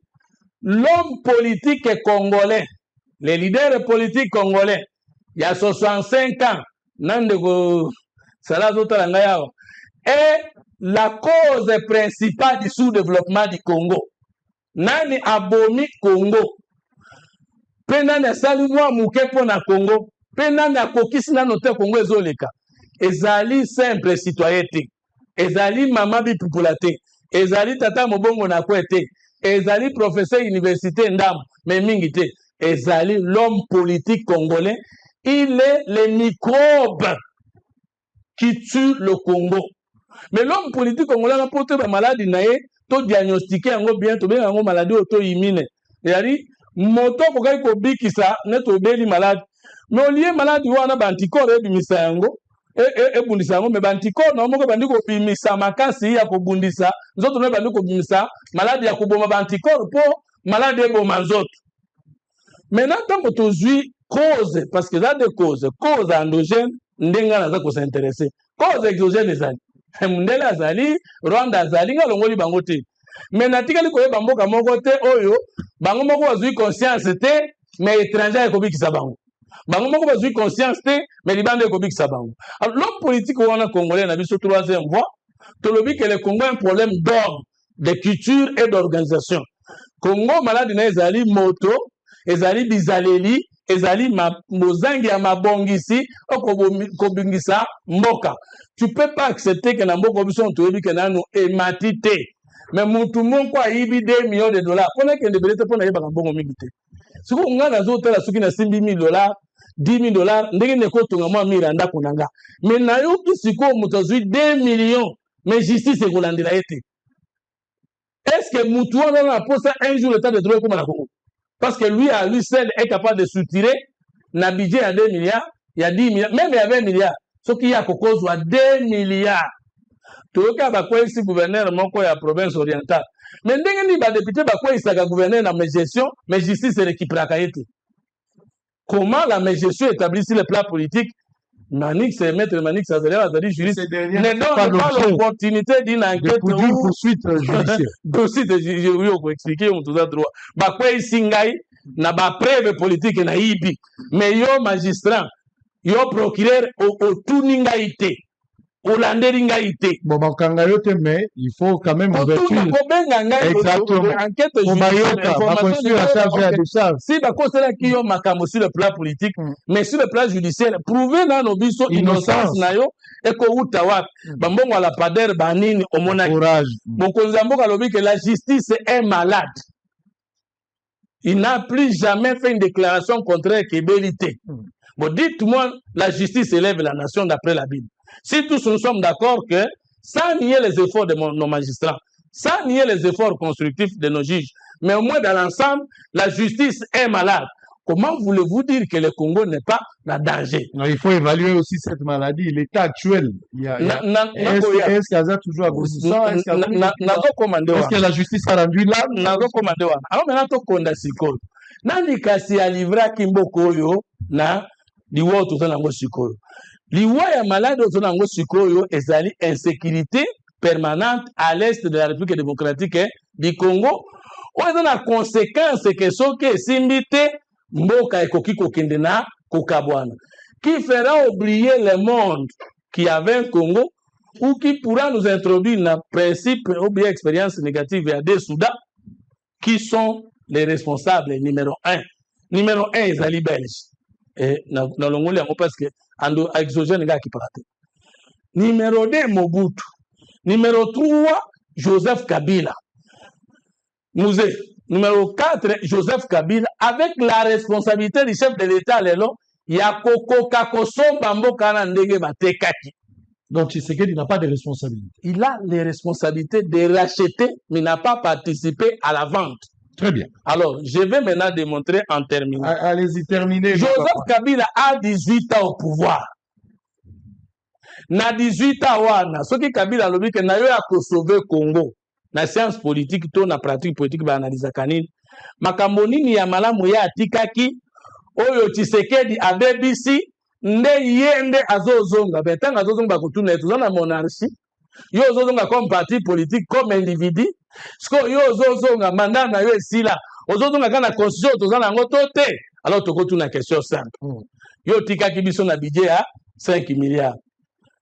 l'homme politique congolais, les leaders politiques congolais, il y a 65 ans, Nandego Salazota Langayao, est la cause principale du sous-développement du Congo. Nani abomi Congo. Penani asalimwa mukepo na Congo. Penani akokisi na note Congo ezoleka. Ezali simple citoyenneté. Ezali mama bi populate. Ezali tata mobongo na kwete. Ezali professeur université ndam mais mingi te. Ezali l'homme politique congolais. Il est le microbe qui tue le Congo. Mais l'homme politique congolais n'a pas de maladie naé, to diagnostiquer yango bien, to bien yango maladie auto-immune. C'est-à-dire, moto kokai ko bikisa neto beli malade. Mais au lieu maladie wana ba anticorps e bimisa yango, e bundisa yango, mais ba anticorps na moko bandi ko bimisa makasi ya ko bundisa, nzoto na bandi ko bimisa maladie ya ko boma ba anticorps po maladie boma nzoto. Maintenant tant que tozui cause, parce que ça des causes endogènes, ndenga naza ko s'intéresser. Cause exogène ezali. Mundele azali, Rwanda azali nga longoli bango te. Mais natikali ko yeba mboka moko te oyo, bango moko bazui conscience te, mais étranger ekobikisa bango. Bango moko bazui conscience te, mais libande ekobikisa bango. Alors l'homme politique wana congolais na biso troisième voie, tolobi que le Congo a un problème d'ordre, de culture et d'organisation. Congo malade na ezali moto, ezali bizaleli, ezali mozangi ya mabongisi okobingisa mboka. Tu peux pas accepter que na mboka biso toyebi que nanu ematite. Mais mutu moko ayibi 2 millions de dollars. Pona ke ndebelete pona yeba mbongo mingi te. Siko ngana zotela suki na simbi 1000 dollars, 10 000 dollars, ndenge ne kotonga mwa miranda kunanga. Mais na yo siko mutu azui 2 millions, mais justice ekolandela ete. Est-ce que mutu wana na posa un jour l'état de droit comme na Congo? Parce que lui, à lui seul, est capable de soutirer un budget à 2 milliards, il y a 10 milliards, même il y a 20 milliards. Ce qui y a cause soit 2 milliards. Tout le cas, ici, gouverneur, mon quoi, la province orientale. Mais dès que les députés, ici, le gouverneur, dans mes gestions, mais justice, c'est l'équipe Rakaïti. Comment la gestion établit sur le plan politique? Manix, maître Manix, ça veut dire juriste. Ne donne pas l'opportunité d'une enquête ou d'une poursuite judiciaire. Poursuite judiciaire, oui, on peut expliquer, on tout a droit. Bakwe isingai, na ba preuve politique na ibi. Mais yo magistrat, yo procureur, au tout ningaïté. olandeli ngai te. Bon, bakanga yo te, mais il faut quand même ouverture. Kobenga ngai Exactement. enquête On va construire la charge à décharge. Si bakoselaki yo makambo sur le plan politique, mais sur le plan judiciaire, prouver na no biso innocence na yo ekouta wapi. Bambongo la pader banini omona courage. Mokonzi mboka lobi que la justice est malade. Il n'a plus jamais fait une déclaration contraire Kébélité. Bon, dites-moi, la justice élève la nation d'après la Bible. Si tous nous sommes d'accord que, sans nier les efforts de nos magistrats, sans nier les efforts constructifs de nos juges, mais au moins dans l'ensemble, la justice est malade. Comment voulez-vous dire que le Congo n'est pas en danger? Non, il faut évaluer aussi cette maladie, l'état actuel. Est-ce qu'il y a toujours aboutissant? Est-ce que la justice a rendu là? Alors maintenant, tu connais Sikolo. Nani kasi a livré à Kimboko yo na liwa tout ça Sikolo. Liwa ya malade tout ça Sikolo ezali insécurité permanente à l'est de la République démocratique du Congo. On est dans la conséquence que ce que simbité mboka ekoki kokende na kokabwana qui fera oublier le monde qui avait un Congo ou qui pourra nous introduire dans principe ou bien expérience négative à des Soudan qui sont les responsables numéro 1. Numéro 1 ezali belge et na longoli yango parce que ando exogène nga ki parate. Numéro 2 Mobutu. Numéro 3 Joseph Kabila. Musée. Numéro 4, Joseph Kabila, avec la responsabilité du chef de l'État, il y a Koko Kakoso Bambo Kanandege Batekaki. Donc, Tshisekedi n'a pas de responsabilité. Il a les responsabilités de racheter, mais n'a pas participé à la vente. Très bien. Alors, je vais maintenant démontrer en terminant. Allez-y, terminez. Joseph Kabila a 18 ans au pouvoir. Na 18 ans, ce qui Kabila a dit que n'a eu à sauver Congo. Na science politique to na pratique politique ba analyse kanini makambo nini ya malamu ya atikaki oyo Tshisekedi abebisi nde yende azozonga betanga azozonga kutuna etu na monarchie yo ozozonga comme parti politique comme individu sko yo ozozonga mandat na yo esila ozozonga kana constitution tozana ngo tote alors tokotuna question simple yo tikaki biso na budget ya 5 milliards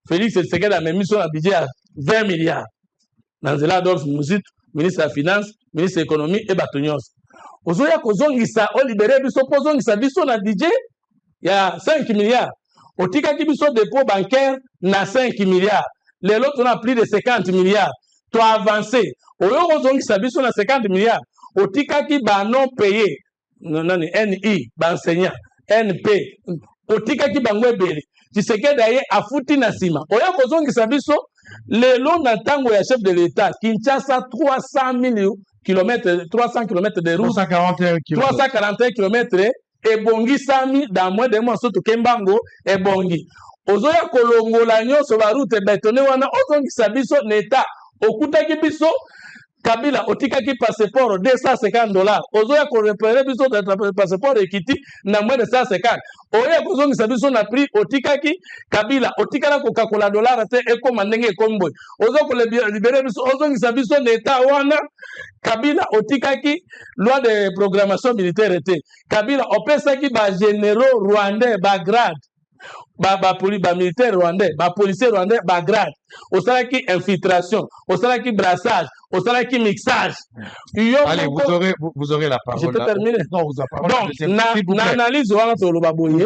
Félix Tshisekedi a même biso na budget ya 20 milliards Nanzela Adolphe Muzit, ministre de la Finance, ministre de l'économie et Batonios. Ozoya kozongisa o libéré biso pozongisa biso na budget il y a 5 milliards. Otika ki biso dépôt bancaire na 5 milliards. Les autres on a plus de 50 milliards. Tu as avancé. Oyo kozongisa biso na 50 milliards. Otika ki ba non payé. Nani NI ba enseignant, NP. Otika ki bango ebele. Tshisekedi aye afuti na sima. Oyo kozongisa biso le long tango ya chef de l'État, Kinshasa 300 km de route, 341 km, et bongi sami dans moins de mois surtout Kembango et bongi. Ozoya kolongola nyonso ba route bétonné wana ozongi sabiso neta okutaki biso Kabila otikaki passeport $250. Ozoya ko repérer biso de passeport ekiti na moins de 150. Oya kozongi sabiso na prix otikaki Kabila otikala ko kakola dollar te ekoma ndenge ekomboy. Ozo ko libérer biso ozongi sabiso neta wana Kabila otikaki loi de programmation militaire te. Kabila opesaki ba généraux rwandais ba grade ba militaire rwandais, ba policier rwandais, ba grade. Au salaki infiltration, au salaki brassage, au salaki mixage. Allez, vous aurez la parole. Je peux terminer. Non, vous avez la parole. Donc, n'analyse wana to lobaboye.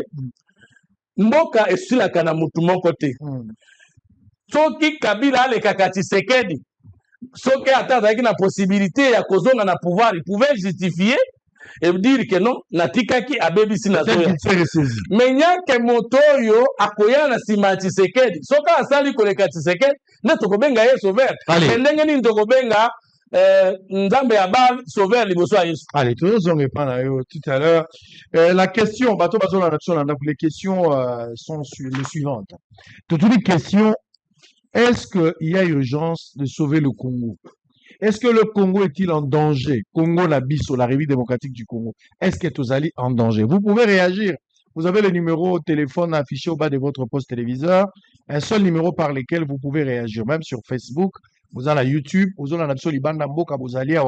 Mboka esila kana mutu moko te. Soki Kabila ale kaka Tshisekedi. Soki atata na possibilité ya kozonga na pouvoir, il pouvait justifier et dire que non, natikaki abebisi na zoya. Mais nyake motoyo akoya na sima Tshisekedi. Soka asali koleka Tshisekedi, ne tokobenga ye sauveur. Ndenge ni tokobenga nzambe ya ba sauveur liboso ya Yesu. Allez, tous on répond tout à l'heure. La question, les questions sont les suivantes. Toutes les questions, est-ce qu'il y a urgence de sauver le Congo? Est-ce que le Congo est-il en danger? Congo Nabiso, la République démocratique du Congo. Est-ce que Tozali en danger? Vous pouvez réagir. Vous avez le numéro au téléphone affiché au bas de votre poste téléviseur. Un seul numéro par lequel vous pouvez réagir. Même sur Facebook, vous avez la YouTube, vous avez la Nation Libanda Mboka, vous allez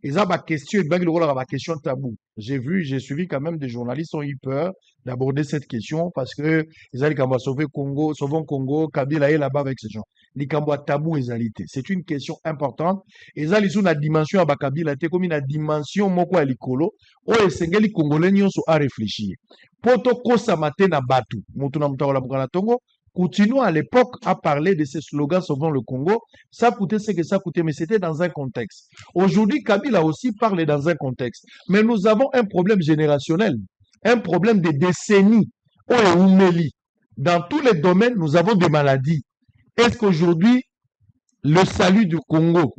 Et ça, ma question, ma question tabou. J'ai suivi quand même des journalistes ont eu peur d'aborder cette question parce que ils allaient quand sauver Congo, sauvons Congo, Kabila est là-bas avec ces gens. Les Kambois tabou et alité. C'est une question importante. Et ça, ils ont une dimension à Kabila, c'est comme une dimension, moko à l'icolo, où les Sénégalais Congolais n'y ont à réfléchir. Poto kosa mate na batu, mutuna mutaola bukana tongo, continuons à l'époque à parler de ces slogans sauvant le Congo. Ça coûtait ce que ça coûtait, mais c'était dans un contexte. Aujourd'hui, Kabila aussi parle dans un contexte. Mais nous avons un problème générationnel, un problème de décennies. Dans tous les domaines, nous avons des maladies. Est-ce qu'aujourd'hui, le salut du Congo,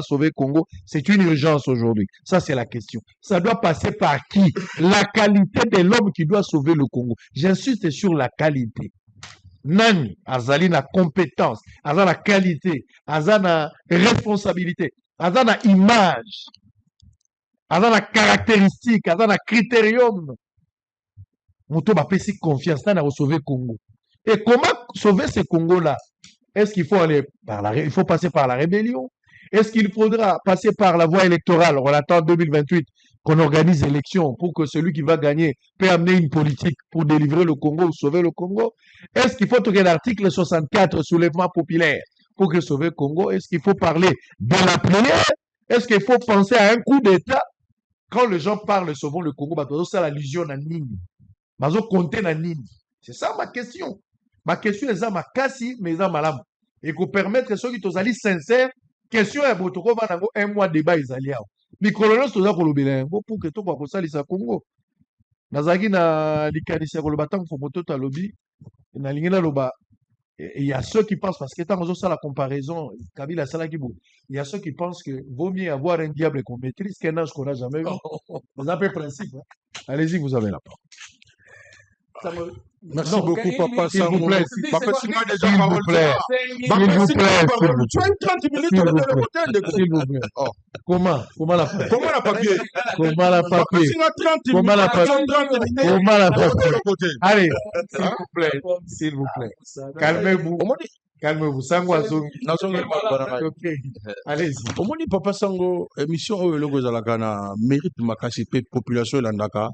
sauver le Congo, c'est une urgence aujourd'hui? Ça, c'est la question. Ça doit passer par qui? La qualité de l'homme qui doit sauver le Congo. J'insiste sur la qualité. Nani, azali na compétence, azali na qualité, azali na responsabilité, azali na image, azali na caractéristique, azali na critérium. Moto ba pesi confiance, na sauver le Congo. Et comment sauver ce Congo-là? Est-ce qu'il faut aller il faut passer par la rébellion? Est-ce qu'il faudra passer par la voie électorale? On attend 2028 qu'on organise l'élection pour que celui qui va gagner peut amener une politique pour délivrer le Congo ou sauver le Congo? Est-ce qu'il faut tourner l'article 64, soulèvement populaire, pour que sauver le Congo? Est-ce qu'il faut parler de la prière? Est-ce qu'il faut penser à un coup d'État? Quand les gens parlent de sauvons le Congo, c'est l'allusion à Nini. C'est ça ma question. Ma question est ma kasi, mais malam. Et qu'on permettre ceux qui sont allés sincères, question est botoko va nango un mois débat israélien. Mais colonel toza kolobela ngo pour que to kwa kosalisa Congo. Nazaki na likanisi koloba tant faut moto ta lobby na lingena loba. Il y a ceux qui pensent parce que tant on ça la comparaison Kabila Salakibo. Il y a ceux qui pensent que vaut mieux avoir un diable qu'on maîtrise qu'un ange qu'on n'a jamais vu. C'est un peu le principe. Hein? Allez-y, vous avez la parole. Merci beaucoup, Papa S'il vous plaît. Papa Simon, déjà, S'il vous plaît. Tu as eu 30 minutes de l'hôtel. S'il vous plaît. Comment la papier? Comment la papier? Comment la papier? Comment la papier? Comment la papier? Allez, s'il vous plaît. Calmez-vous. Calmez-vous. Sangwazo. Ok. Allez-y. Omoni Papa Sango, émission où le gozalaka na mérite makasi pe population landaka.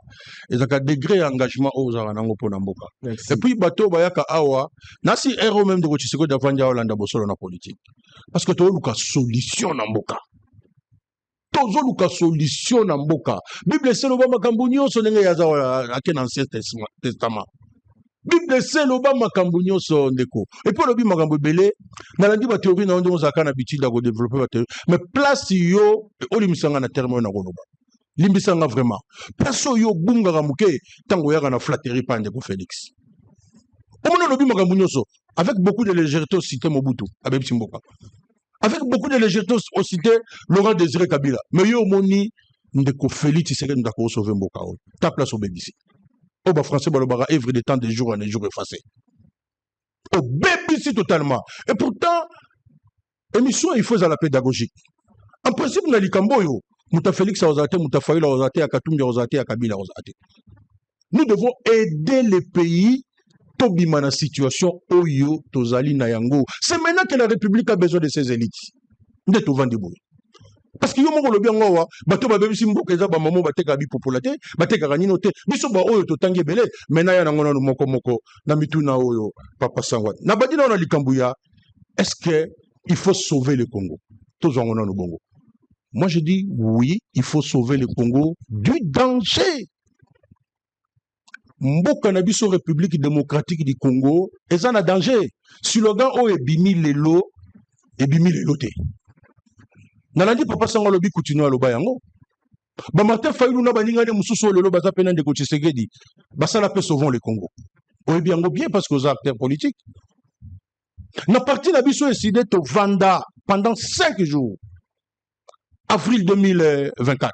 Ezaka degré engagement aux aranango pona mboka. Et puis bateau bayaka awa, nasi héros même de Kotiseko d'Avanja Olanda Bosolo na politique. Parce que to luka solution na mboka. Tozo luka solution na mboka. Bible c'est le makambo nyonso ndenge yaza ake na Ancien Testament. Bible c'est le makambo nyonso ndeko. Et puis le makambo belé, na landi ba théorie na ndo zaka na bitinda ko développer ba théorie. Mais place yo olimisanga na terme na koloba. Limbisanga vraiment. Perso yo bunga muke tango yaka na flatterie pande ko Félix. Omona lobi makambo nyonso avec beaucoup de légèreté cité Mobutu avec Simboka. Avec beaucoup de légèreté cité Laurent Désiré Kabila. Mais yo moni ndeko Félix c'est que ndako sauver mboka. Ta place au bébé. Au bas français balobara œuvre de temps de jour en jour effacé. Au bébé totalement. Et pourtant émission il faut à la pédagogique. En principe na likambo yo Mouta Félix a osate, Mouta Faïla a osate, Akatumbi a osate, Akabila a osate. Nous devons aider les pays tobima na situation oyo tozali na yango. C'est maintenant que la République a besoin de ses élites. Nde to vandi boy. Parce que yo moko lobi ngo wa bato ba bebisi mboka eza ba mamo bateka bi popularité, bateka kanino te. Biso ba oyo to tangi belé, mena ya nango na moko na mituna oyo Papa Sangwa. Na badina na likambuya, est-ce que il faut sauver le Congo? Tozongo na bongo. Moi je dis oui, il faut sauver le Congo du danger. Mboka na biso République démocratique du Congo, eza na danger. Slogan o ebimi lelo te. Nalandi Papa Sango lobi continue à loba yango. Ba Martin Fayulu na baninga ne mususu lelo baza pena ndeko Tshisekedi. Basala pe sauvons le Congo. O ebi yango bien parce que aux acteurs politiques. Na parti na biso décidé to vanda pendant 5 jours. Avril 2024.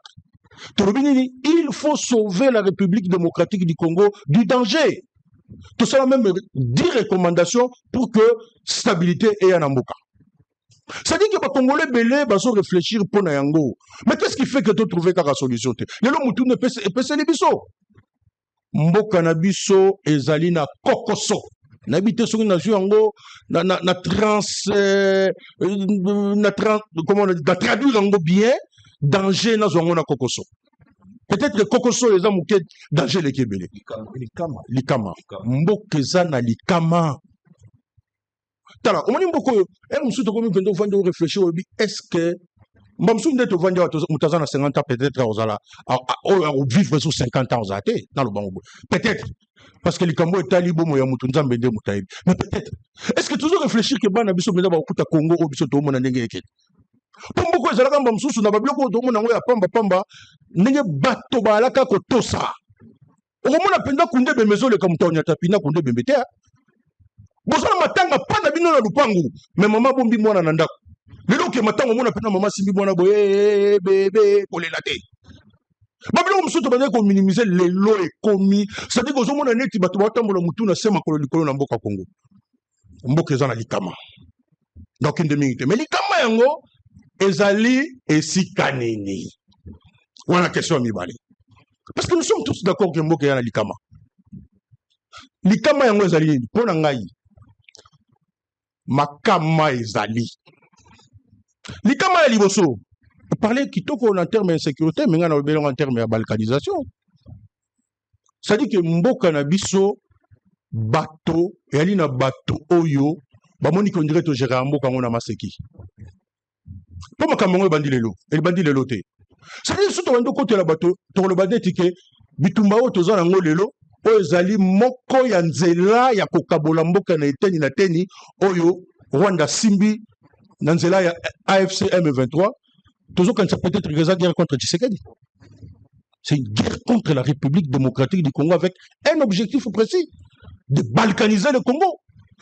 Il faut sauver la République démocratique du Congo du danger. Tout ça même 10 recommandations pour que stabilité ait un amboka. Ça dit que les Congolais belé vont réfléchir pour Nayango. Mais qu'est-ce qui fait que tu trouves la solution? Les gens ne peuvent pas se biso. Mboka na biso ezali na kokoso. N'habite sur une yango na trans comment on dit, traduire yango bien. danger na zongo na kokoso. Peut-être que kokoso eza muke danger le kebele. Likama. Mboka eza na likama. Tala, omoni mboko yo, musuto komi pendo vandi réfléchir obi, est-ce que mbamsu ndeto vandi mutaza na 50 ans peut-être ozala vivre sur 50 ans ozate na lobango. Peut-être parce que likambo etali bomo ya mutu nzambe nde mutayebi. Mais peut-être est-ce que toujours réfléchir que bana biso meza ba okuta Congo o biso to mona ndenge yeke. Pomboko ezalaka mbamsusu na babiloko to mona ngo ya pamba ndenge bato balaka ko tosa. Okomona penda kunde bemezo le kamtonya tapina kunde bembete. Bosala matanga pana bino na lupangu mais mama bombi mwana na ndako lelo ke matanga mona pena mama simbi mwana boye bébé kolela te babilo musuto bande ko minimiser lelo ekomi ça dit que zo mona neti bato batambola mutu na sema kolo likolo na mboka Congo mboka eza na likama donc une demi-minute mais likama yango ezali esikaneni wana question mibale parce que nous sommes tous d'accord que mboka eza na likama yango ezali pona ngai makama ezali likama ya liboso parler kitoko en termes d'insécurité mais ngana obelo en termes de balkanisation ça dit que mboka na biso bato yali na bato oyo bamoni ko ndire to gérer mboka ngona maseki po makambo ebandi lelo te ça dit surtout bando côté la bato to le badeti ke bitumba o toza nango lelo oyo ezali moko ya nzela ya kokabola mboka na eteni na teni oyo Rwanda simbi na nzela ya AFC M23 tozokanisa peut-être que eza guerre contre Tshisekedi. C'est une guerre contre la République démocratique du Congo avec un objectif précis de balkaniser le Congo.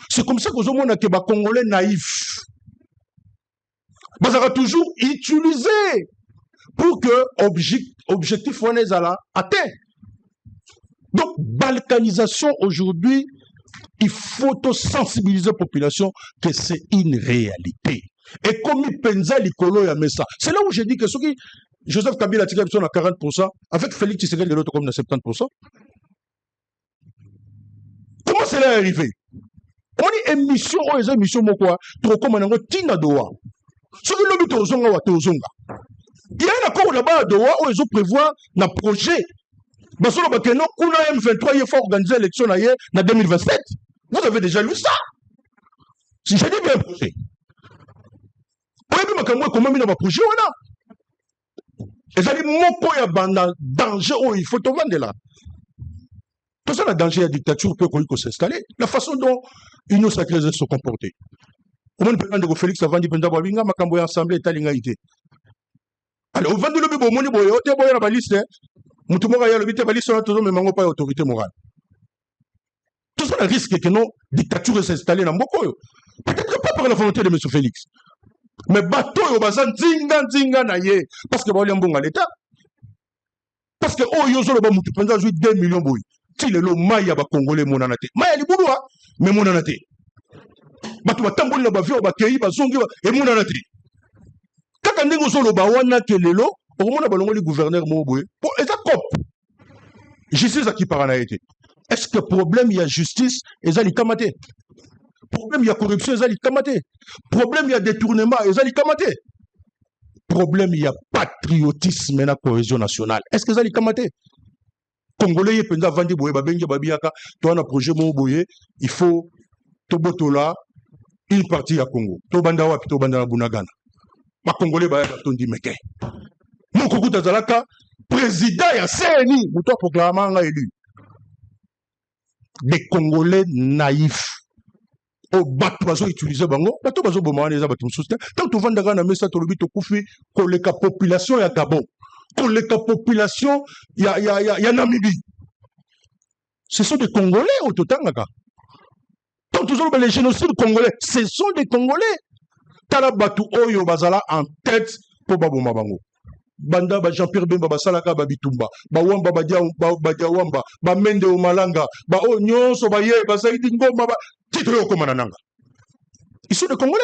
C'est comme ça que ozomona ke ba Congolais naïfs bazara toujours utilisé pour que objectif wana ezala atteint. Donc, balkanisation aujourd'hui, il faut sensibiliser la population que c'est une réalité. Et comme il pensa l'icolo ya messa, c'est là où j'ai dit que ceux qui Joseph Kabila a tiré à 40%, avec Félix Tshisekedi de l'autre comme à 70%. Comment cela est arrivé? On dit émission, on est émission quoi? Trop comme on a tina doa. Ceux qui l'ont mis au zonga ou à Tozonga. Il y a un accord là-bas à Doha où ils ont prévu un projet. Basolo Bakeno, Kuna M23, il faut organiser l'élection en 2027. Vous avez déjà lu ça? Si j'ai dit bien un projet. Comment il y a un projet? Et ça dit, mon point est danger, il faut te vendre là. Tout ça, le danger, la dictature peut s'installer. La façon dont l'Union sacrée se comporter. Au moins, le président de Félix avant de dire que Makambo est assemblée et talingaïté. Alors, au vent de l'objet, au moins, il y a une liste. Moutoumora ya lobité balise sur toujours mais mango pas autorité morale. Tout ça le risque que nos dictatures s'installent dans Mboko. Peut-être pas par la volonté de M. Félix. Mais bateau au bazan zinga na ye parce que ba mbonga l'état. Parce que oh yozo le ba mutu penza jouer 2 millions boy. Ti le lo maya ba congolais monanate. Maya libulwa mais monanate. Batu batamboli na ba vio ba kei ba zongi et monanate. Kaka ndenge zo lo ba wana ke lelo au moment où le gouverneur Moboué, et ça cop. Justice à qui par été. Est-ce que problème il y a justice et ça kamate? Problème il y a corruption et ça kamate. Problème il y a détournement et ça kamate. Problème il y a patriotisme et la cohésion nationale. Est-ce que ça kamate? Congolais y penda vandi boye babengi babiaka toi un projet Moboué, il faut tobotola une partie à Congo. To banda wa pito banda Bunagana. Ma Congolais ba tondi meke. Mon coucou d'Azalaka, président ya CNI, mouton proclamant élu. Des Congolais naïfs. Au bateau utilisé bango, bateau bazo bomane les abatum soutien. Tant que vend dans la messe to lobito koufi, qu'on les population ya Gabon, qu'on les population ya Namibie. Ce sont des Congolais au Totangaka. Tant toujours les génocides congolais, ce sont des Congolais. Talabatu oyo bazala en tête pour baboma bango. Banda ba Jean-Pierre Bemba ba salaka ba bitumba ba wamba ba dia wamba ba mende o malanga ba o nyonso ba ye ba saidi ngoma ba titre yo komana nanga. Ils sont des Congolais.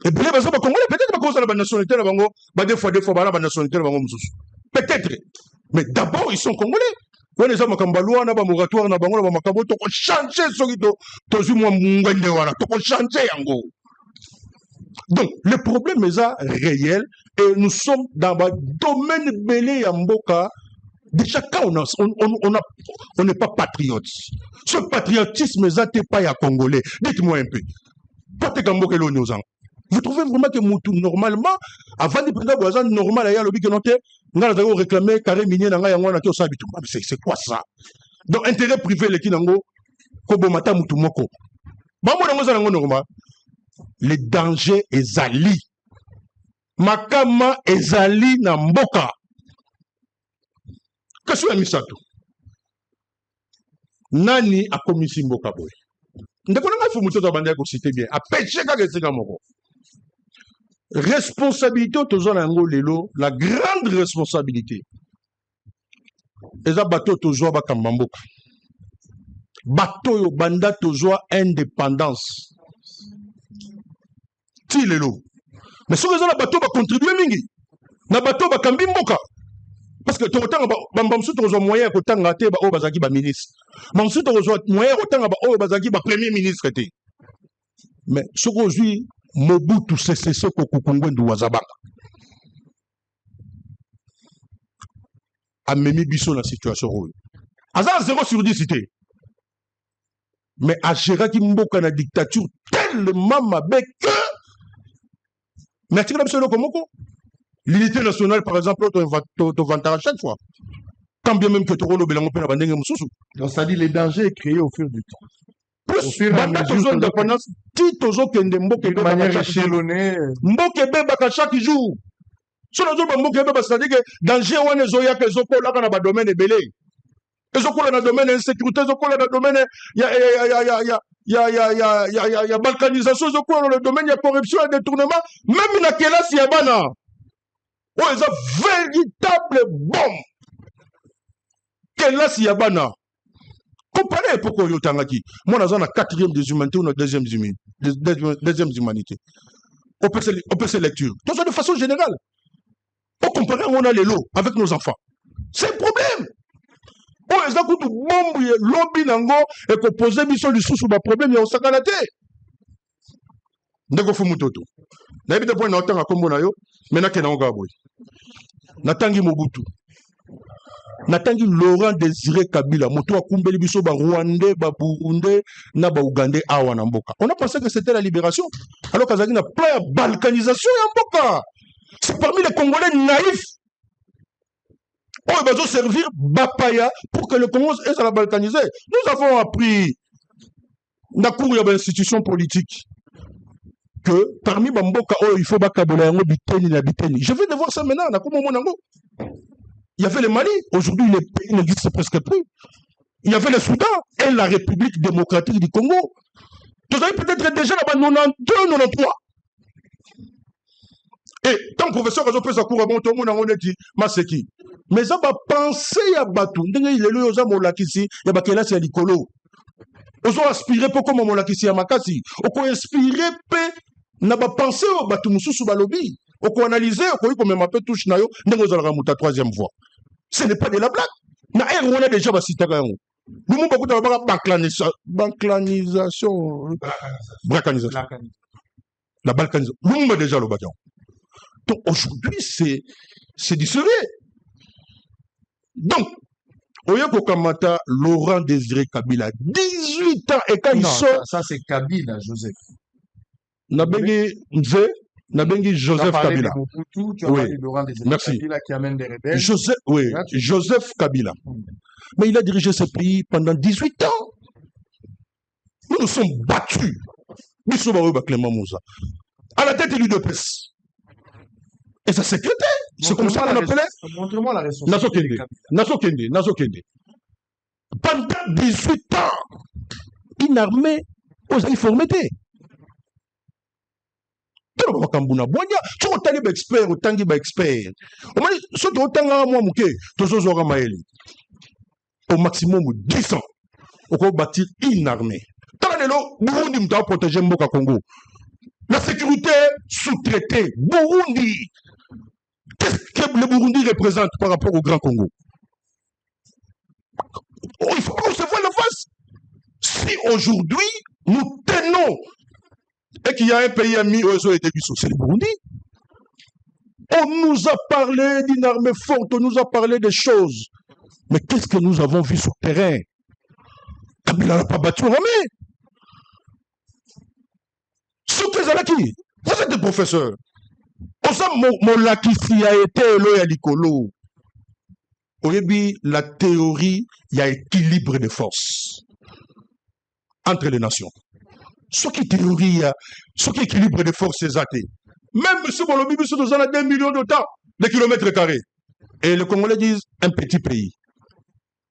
Et bien ba Congolais peut-être ba cause de la nationalité na bango ba des fois ba la nationalité na bango mususu. Peut-être. Mais d'abord ils sont Congolais. On les a makambalwa na ba moratoire na bango na ba makabo to ko changer sokito to zumwa ngende wana to ko changer yango. Donc, le problème est réel Et nous sommes dans le domaine belé à Mboka. Déjà, quand on n'est pas patriote. Ce patriotisme, ça n'est pas à Congolais. Dites-moi un peu. Vous trouvez vraiment que Moutou, normalement, avant de prendre voisin normal, il y a le but que nous avons réclamé carré minier dans la c'est quoi ça? Donc, intérêt privé, les Kinango, Kobomata Moutou Moko. Les dangers ezali. Makama ezali na mboka. Qu'est-ce que c'est ça? Nani a commis mboka boy? Bien. Responsabilité la grande responsabilité. Et ça bateau toujours bakambamboka. Bateau yo banda toujours indépendance. Ti lelo. Mais ce que ça bateau va contribuer mingi. Na bateau va kambi mboka. Parce que tu as moyen de faire au Bazaki ministre. Ensuite, tu as moyen de faire au Bazaki premier ministre. Mais ce qu'aujourd'hui, Mobutu, c'est ce que Kongo de Wazabaka. A même biso la situation. Azar 0 sur 10 cité. Mais à Gérard Kimboka na dictature tellement mabe que. Mais tu as absolument comment? L'unité nationale, par exemple, tu vas à chaque fois. Quand bien même que tu roules au Bélango, tu vas donc, ça dit les dangers créés au fur du temps. Plus, au fur et à mesure d'indépendance, de manière échelonnée. Mbokebe baka chaque jour. Si on a Mbokebe, c'est-à-dire que danger, on est zoya que Zoko là dans le domaine de Belé. Et Zoko dans le domaine de l'insécurité, Zoko dans le domaine, il y a balkanisation, Zoko dans le domaine, il y a corruption et détournement. Même dans quelle il y a bana. Oh, ils ont véritable bombe. Quelle est la Yabana? Comparez pourquoi il y a moi, dans la quatrième des humanités ou la deuxième humanité. On peut se lecture. Donc, de façon générale. On compare, on a les lots avec nos enfants. C'est un problème. Oh, ils ont beaucoup de bombes, lobby nango, et qu'on pose des sous sur le problème, il y a un sac à la tête. Ndeko Fumutoto. N'habite point dans le temps à Kombonayo, mais n'a qu'un engaboy. Natangi Mobutu. Natangi Laurent Désiré Kabila. Moto a kumbeli biso ba Rwandais, ba Burundais, na ba Ougandais awa na mboka. On a pensé que c'était la libération. Alors qu'Azaki n'a pas la balkanisation ya mboka. C'est parmi les Congolais naïfs. Oh, ils vont servir Bapaya pour que le Congo ait à la balkaniser. Nous avons appris dans la cour de l'institution politique que parmi Bamboka, oh, il faut Bakabola, Biteni, la Biteni. Je viens de voir ça maintenant, il y avait le Mali, aujourd'hui les pays n'existent presque plus. Il y avait le Soudan et la République démocratique du Congo. Vous avez peut-être déjà là-bas 92, 93. Et tant professeur, ils ont fait sa cour à bon, tout le monde a dit, Maseki. Mais ça va penser à Batou. Il y a les gens qui ont aspiré l'icolo. Ils ont aspiré pour comme Molakisi à Makasi. Ils ont inspiré, n'a pas pensé au Batou Moussou sous Balobi. Ils ont analysé, ils ont même un peu touché, ils ont la troisième fois. Ce n'est pas de la blague. On a déjà cité ça. Nous avons beaucoup de balkanisation. La balkanisation. Nous avons déjà le bâtiment. Donc aujourd'hui, c'est du sérieux. Donc, Oyeko Kamata, Laurent Désiré Kabila, 18 ans, et quand il sort. Ça, c'est Kabila, Joseph. Nabengi Joseph Kabila. Mobutu, tu as parlé de Laurent Désiré Kabila qui amène des rebelles. Joseph Kabila. Mais il a dirigé ce pays pendant 18 ans. Nous nous sommes battus. Clément Moussa. À la tête de l'UDPS. Et sa secrétaire. C'est comme ça qu'on appelait. Montre-moi la responsabilité. Naso Kende. Pendant 18 ans, une armée aux informités. Tu as des experts, autant d'experts. Au maximum 10 ans, on va bâtir une armée. Burundi doit protéger Mboka Congo. La sécurité sous-traitée, Burundi. Qu'est-ce que le Burundi représente par rapport au Grand Congo? Oh, il faut qu'on se voie la face. Si aujourd'hui, nous tenons et qu'il y a un pays ami où ils ont été bissous, c'est le Burundi. On nous a parlé d'une armée forte, on nous a parlé des choses. Mais qu'est-ce que nous avons vu sur le terrain? Kabila n'a pas battu l'armée. Soké Zalaki, vous êtes des professeurs. On sait mon lakisi a été loya likolo. Au début, la théorie, il y a équilibre de forces entre les nations. Ce qui théorie, ce qui équilibre de forces, c'est athée. Même M. Bolobi, nous en a 2 millions de kilomètres carrés. Et les Congolais disent un petit pays.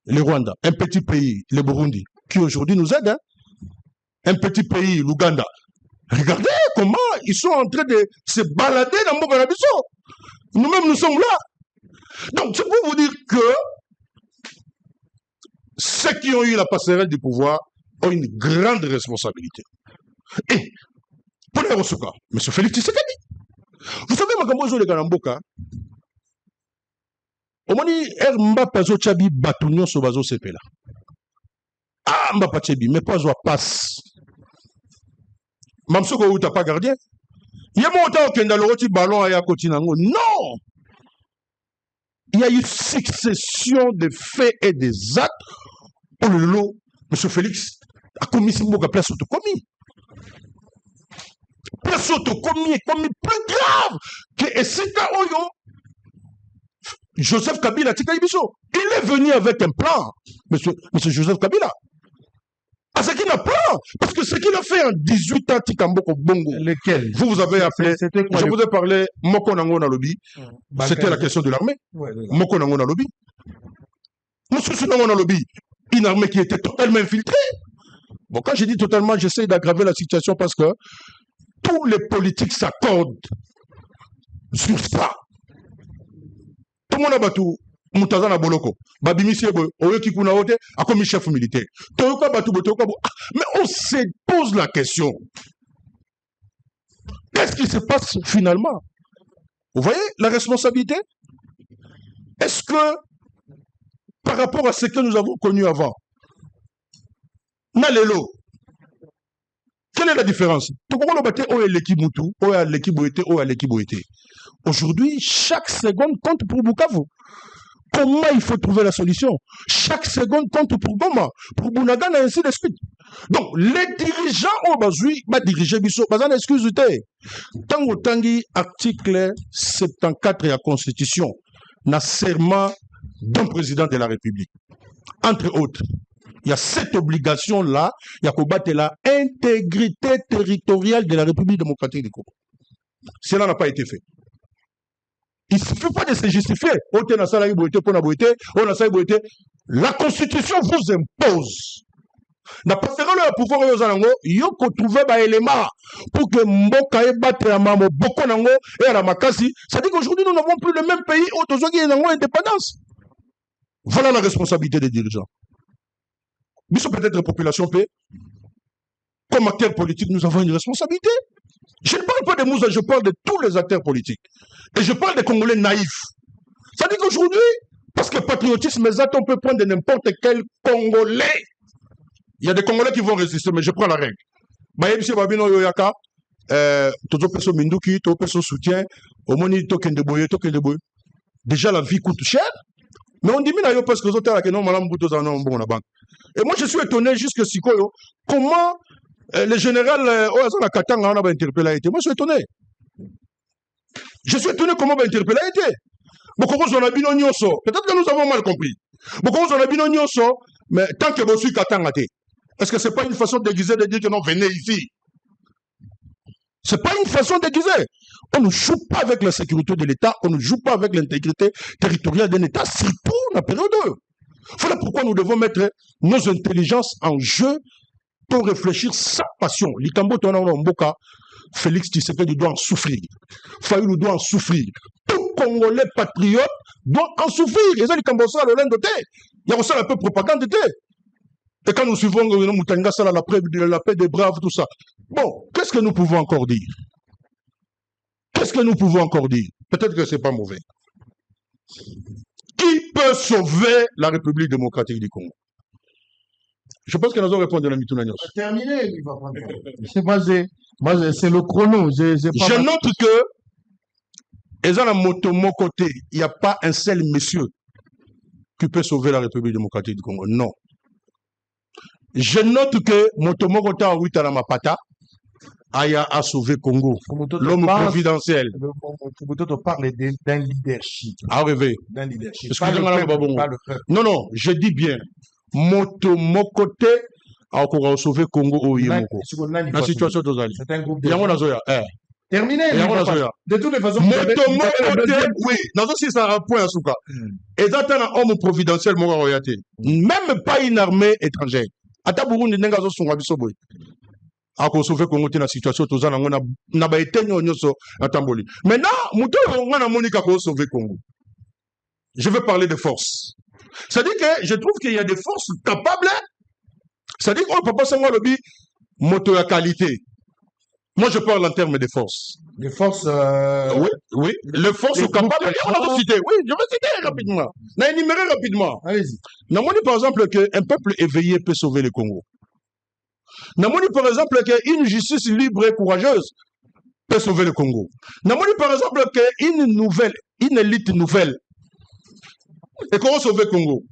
Le Rwanda, un petit pays, le Burundi, qui aujourd'hui nous aide. Hein? Un petit pays, l'Ouganda. Regardez comment ils sont en train de se balader dans Mbokanabiso. Nous-mêmes, nous sommes là. Donc, c'est pour vous dire que ceux qui ont eu la passerelle du pouvoir ont une grande responsabilité. Et, pour les Rosoka, M. Félix Tshisekedi, vous savez, Makambozo de Ganamboka, au moment où Mbapa Zochabi Batunion Sobazo Sepela. Ah, Mbapa Tchebi, mais pas Zoa passe. Mamsoko ou t'as pas gardien? Il y a mon temps qu'il y a le ballon à Yakotinango. Non! Il y a eu succession de faits et des actes. Oh le lot, M. Félix a commis ce mot à place autocommis. Place autocommis est commis plus grave que Essita Oyo. Joseph Kabila, il est venu avec un plan, monsieur Joseph Kabila. Ah, c'est qu'il a plan, parce que ce qu'il a fait en 18 ans, Tikamboko Bongo. Lequel? Vous avez appelé, je vous ai parlé, Moko Nango Nalobi, c'était la question de l'armée. Moko Nango Nalobi. Monsieur Nango Nalobi, une armée qui était totalement infiltrée. Bon, quand je dis totalement, j'essaie d'aggraver la situation parce que tous les politiques s'accordent sur ça. Tout le monde a battu Moutazana Boloko. Babimisi Oyoki Kunaote a commis chef militaire. Toyoka Batu Botoka. Mais on se pose la question. Qu'est-ce qui se passe finalement? Vous voyez la responsabilité? Est-ce que par rapport à ce que nous avons connu avant, Nalelo, quelle est la différence? Aujourd'hui, chaque seconde compte pour Bukavu. Comment il faut trouver la solution? Chaque seconde compte pour Goma, pour Bunagan et ainsi de suite. Donc, les dirigeants ont besoin de diriger Bisso. Pas d'excuse. Tango Tangi, article 74 de la Constitution, n'a serment d'un président de la République. Entre autres, il y a cette obligation-là, il y a combattre la intégrité territoriale de la République démocratique du Congo. Cela n'a pas été fait. Il ne suffit pas de se justifier. La Constitution vous impose. N'a pas fait le pouvoir aux Alango, il faut trouver des éléments pour que Mboka et Batrama, Boko Nango et la Makasi. Ça dit qu'aujourd'hui, nous n'avons plus le même pays où tous ceux qui ont indépendance. Voilà la responsabilité des dirigeants. Nous sommes peut-être la population paix. Comme acteurs politiques, nous avons une responsabilité. Je ne parle pas de Moussa, je parle de tous les acteurs politiques. Et je parle des Congolais naïfs. Ça dit qu'aujourd'hui, parce que patriotisme exact, on peut prendre n'importe quel Congolais. Il y a des Congolais qui vont résister, mais je prends la règle. Baïbisi Babino Yoyaka, Toto Peso Minduki, Toto Peso soutien, Omoni Token de Boye. Déjà, la vie coûte cher. Mais on dit, parce que les autres, non, madame Boutos en ont bon la banque. Et moi, je suis étonné jusque si comment le général Oazana Katanga a interpellé. Moi, je suis étonné. Je suis étonné comment va interpeller été. Peut-être que nous avons mal compris. Mais tant que vous suis Katanga, est-ce que ce n'est pas une façon déguisée de dire que non, venez ici? Ce n'est pas une façon déguisée. On ne joue pas avec la sécurité de l'État, on ne joue pas avec l'intégrité territoriale d'un État, surtout dans la période 2. Voilà pourquoi nous devons mettre nos intelligences en jeu pour réfléchir sa passion. Likambo Tonana Mboka, Félix Tshisekedi doit en souffrir. Fayoulou doit en souffrir. Tout Congolais patriote doit en souffrir. Et ça, Likambo ça, le lendemain, il y a aussi un peu de propagande. Et quand nous suivons la paix des braves, tout ça. Bon, qu'est-ce que nous pouvons encore dire? Qu'est-ce que nous pouvons encore dire? Peut-être que ce n'est pas mauvais. Qui peut sauver la République démocratique du Congo? Je pense que nous allons répondre à la Mitounagnos. Terminé, il va prendre. C'est le chrono. Je note que Et dans la moto, mon côté, il n'y a pas un seul monsieur qui peut sauver la République démocratique du Congo. Non. Je note que Motomo Kota Ouitala Mapata a sauvé Congo. L'homme providentiel. Fumoto parle d'un leadership. A rêvé. D'un leadership. Excusez-moi, non, non, je dis bien. Motomo Kote a encore sauvé Congo au Yémoko. La situation totale. C'est un groupe de gens. Terminé. De toutes les façons, Motomo Kote, oui. Dans ce c'est un point à Souka. Et dans un homme providentiel, même pas une armée étrangère. Ata Burundi nenga zo sunga biso boy ako sauver Congo te na situation tozana ngona na ba etenyo nyoso atamboli maintenant muto ngana monika ko sauver Congo. Je veux parler de force. Ça dit que je trouve qu'il y a des forces capables. Ça dit qu'on peut pas seulement lobby moto à qualité. Moi je parle en termes de force. Les forces oui, les forces capables. Oui, je vais citer rapidement. Na énumérer rapidement. Allez-y. Namoni par exemple qu'un peuple éveillé peut sauver le Congo. Namoni par exemple qu'une justice libre et courageuse peut sauver le Congo. Namoni par exemple qu'une élite nouvelle et qu'on sauver le Congo.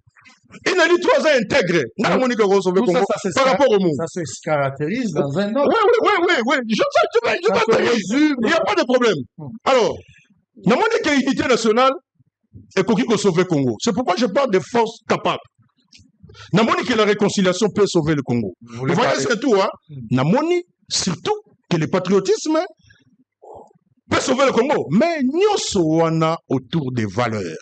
Une élite 3 ans intégrée. Namoni qu'on sauver le Congo par rapport au monde. Ça se caractérise dans un autre. Oui. Je résume. Il n'y a pas de problème. Alors, Namoni qu'il y a une unité nationale et qu'on sauver le Congo. C'est pourquoi je parle de forces capables. Namoni que la réconciliation peut sauver le Congo. Vous voyez, c'est tout, hein? Namoni, surtout que le patriotisme peut sauver le Congo. Mais nous sommes autour des valeurs.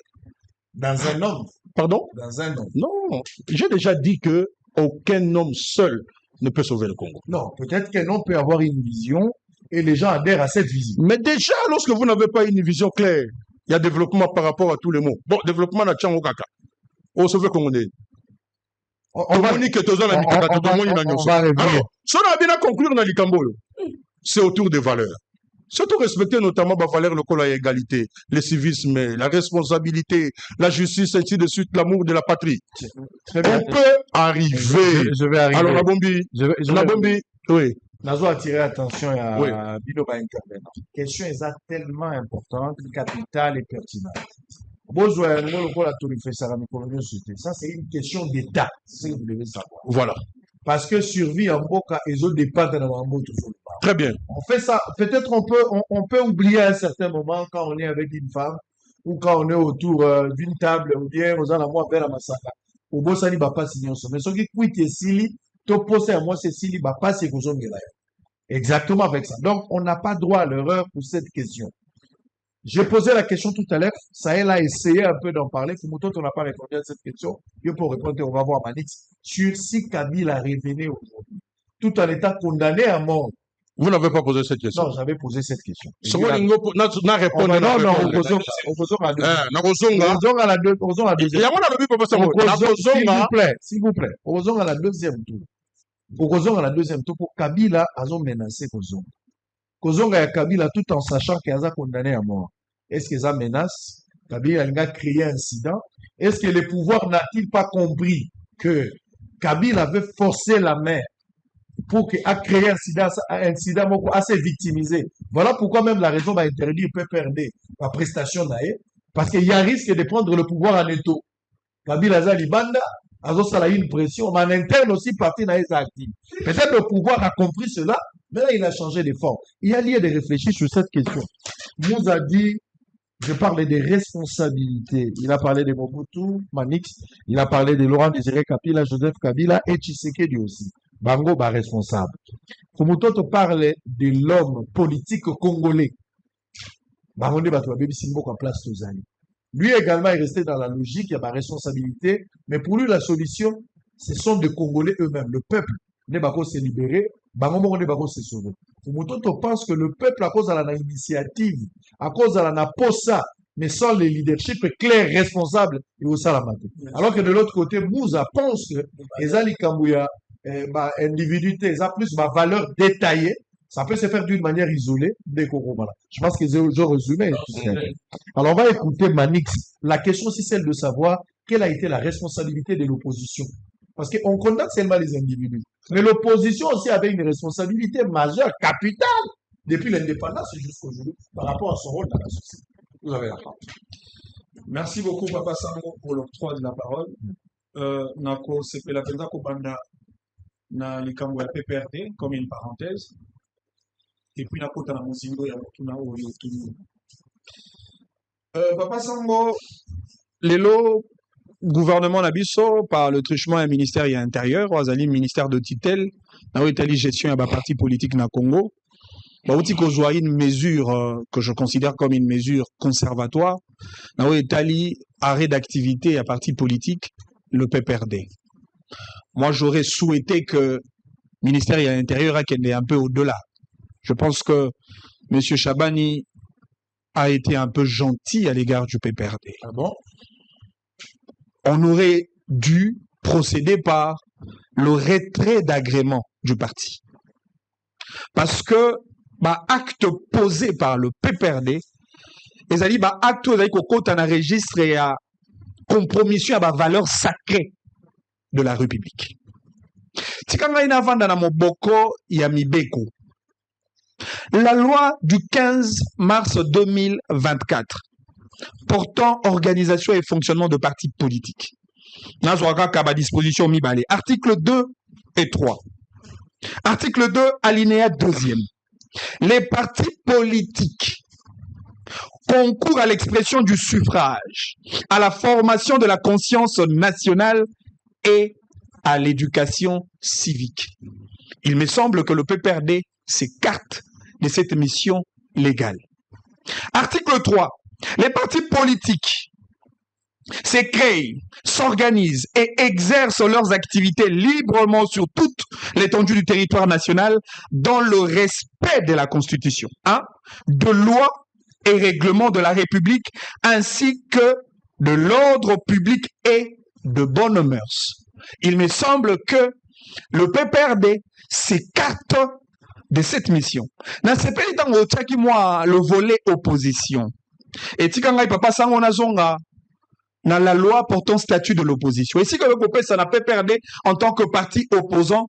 Dans un homme. Pardon? Dans un homme. Non, j'ai déjà dit que aucun homme seul ne peut sauver le Congo. Non, peut-être qu'un homme peut avoir une vision et les gens adhèrent à cette vision. Mais déjà, lorsque vous n'avez pas une vision claire, il y a développement par rapport à tous les mots. Bon, développement na Tchango Kaka. On sauve Congo. On va revenir. Alors, si on a bien conclure dans l'Ikambo, c'est autour des valeurs. Surtout respecter notamment les valeurs locales à égalité, le civisme, la responsabilité, la justice, ainsi de suite, l'amour de la patrie. On peut arriver. Je vais arriver. Alors, la bombi, oui. Nazo attirer attention à Bino ba intervenant. Question est tellement importante, capitale et pertinente. Ça, c'est une question d'État. C'est ce que vous devez savoir. Voilà. Parce que survie en Boka et autres dépendent de Namambo toujours. Très bien. On fait ça. Peut-être on peut oublier à un certain moment quand on est avec une femme ou quand on est autour d'une table ou bien aux alamoi vers la massacre. Au beau sani va pas signer ensemble. Mais ce qui quitte Sili, to poser à moi c'est Sili va pas c'est qu'on exactement avec ça. Donc on n'a pas droit à l'erreur pour cette question. J'ai posé la question tout à l'heure. Sahel a essayé un peu d'en parler. Fumoto, on n'a pas répondu à cette question. Et pour répondre, on va voir Manix sur si Kabila revenait aujourd'hui, tout en étant condamné à mort. Vous n'avez pas posé cette question? Non, j'avais posé cette question. Non, s'il vous plaît. Opposons à la deuxième tour. Opposons à la deuxième tour pour Kabila, ils ont menacé Kozonga. Kozonga et Kabila, tout en sachant qu'ils ont condamné à mort. Est-ce qu'ils ont menacé? Kabila a créé un incident. Est-ce que le pouvoir n'a-t-il pas compris que Kabila avait forcé la main pour qu'il a créé un incident assez victimisé? Voilà pourquoi même la raison va interdire peut perdre la prestation d'ailleurs. Parce qu'il y a un risque de prendre le pouvoir en étau. Kabila Zalibanda a eu une pression, mais en interne aussi, parti dans les actifs. Peut-être le pouvoir a compris cela, mais là, il a changé de forme. Il y a lieu de réfléchir sur cette question. Nous a dit, je parlais des responsabilités. Il a parlé de Mobutu, Manix, il a parlé de Laurent Désiré Kabila, Joseph Kabila et Tshisekedi aussi. Bango, responsable. Fumoto parle de l'homme politique congolais. Bango, en place Tozani. Lui également est resté dans la logique, il y a ma responsabilité, mais pour lui, la solution, ce sont des Congolais eux-mêmes. Le peuple n'est pas s'est libéré, Bango n'est pas s'est sauvé. Fumoto pense que le peuple, à cause de la initiative, à cause de la posa, mais sans le leadership clair, responsable, il faut ça la mater. Alors que de l'autre côté, Mouza pense que les Ali Kambouya, individualité, ils ont plus ma valeur détaillée. Ça peut se faire d'une manière isolée, des Congo. Voilà. Je pense que j'ai résumé. Alors, on va écouter Manix. La question, c'est celle de savoir quelle a été la responsabilité de l'opposition. Parce qu'on condamne seulement les individus. Mais l'opposition aussi avait une responsabilité majeure, capitale, depuis l'indépendance jusqu'aujourd'hui, par rapport à son rôle dans la société. Vous avez la parole. Merci beaucoup, Papa Sango, pour l'octroi de la parole. Nako sepela penza kobanda na likambo ya PPRD comme une parenthèse. Et puis nakota na mozindo ya motuna oyo tuni. Papa Sango, lelo gouvernement na biso par le truchement du ministère intérieur, Oazali ministère de tutelle, na Itali gestion ya ba parti politique na Congo. Ba outi ko joie une mesure que je considère comme une mesure conservatoire. Na Itali arrêt d'activité à parti politique le PPRD. Moi j'aurais souhaité que le ministère de l'Intérieur ait un peu au-delà. Je pense que M. Chabani a été un peu gentil à l'égard du PPRD. Ah bon? On aurait dû procéder par le retrait d'agrément du parti. Parce que acte posé par le PPRD, les alliés acte qui a registre et à compromission à la valeur sacrée de la République. La loi du 15 mars 2024 portant organisation et fonctionnement de partis politiques. Article 2 et 3. Article 2, alinéa 2e. Les partis politiques concourent à l'expression du suffrage, à la formation de la conscience nationale et à l'éducation civique. Il me semble que le PPRD s'écarte de cette mission légale. Article 3. Les partis politiques se créent, s'organisent et exercent leurs activités librement sur toute l'étendue du territoire national dans le respect de la Constitution, de lois et règlements de la République ainsi que de l'ordre public et de bonnes mœurs. Il me semble que le PPRD s'écarte de cette mission. Dans ce pays, le volet opposition. Et si papa sango nazonga dans la loi portant statut de l'opposition. Et si le ça n'a pas perdu en tant que parti opposant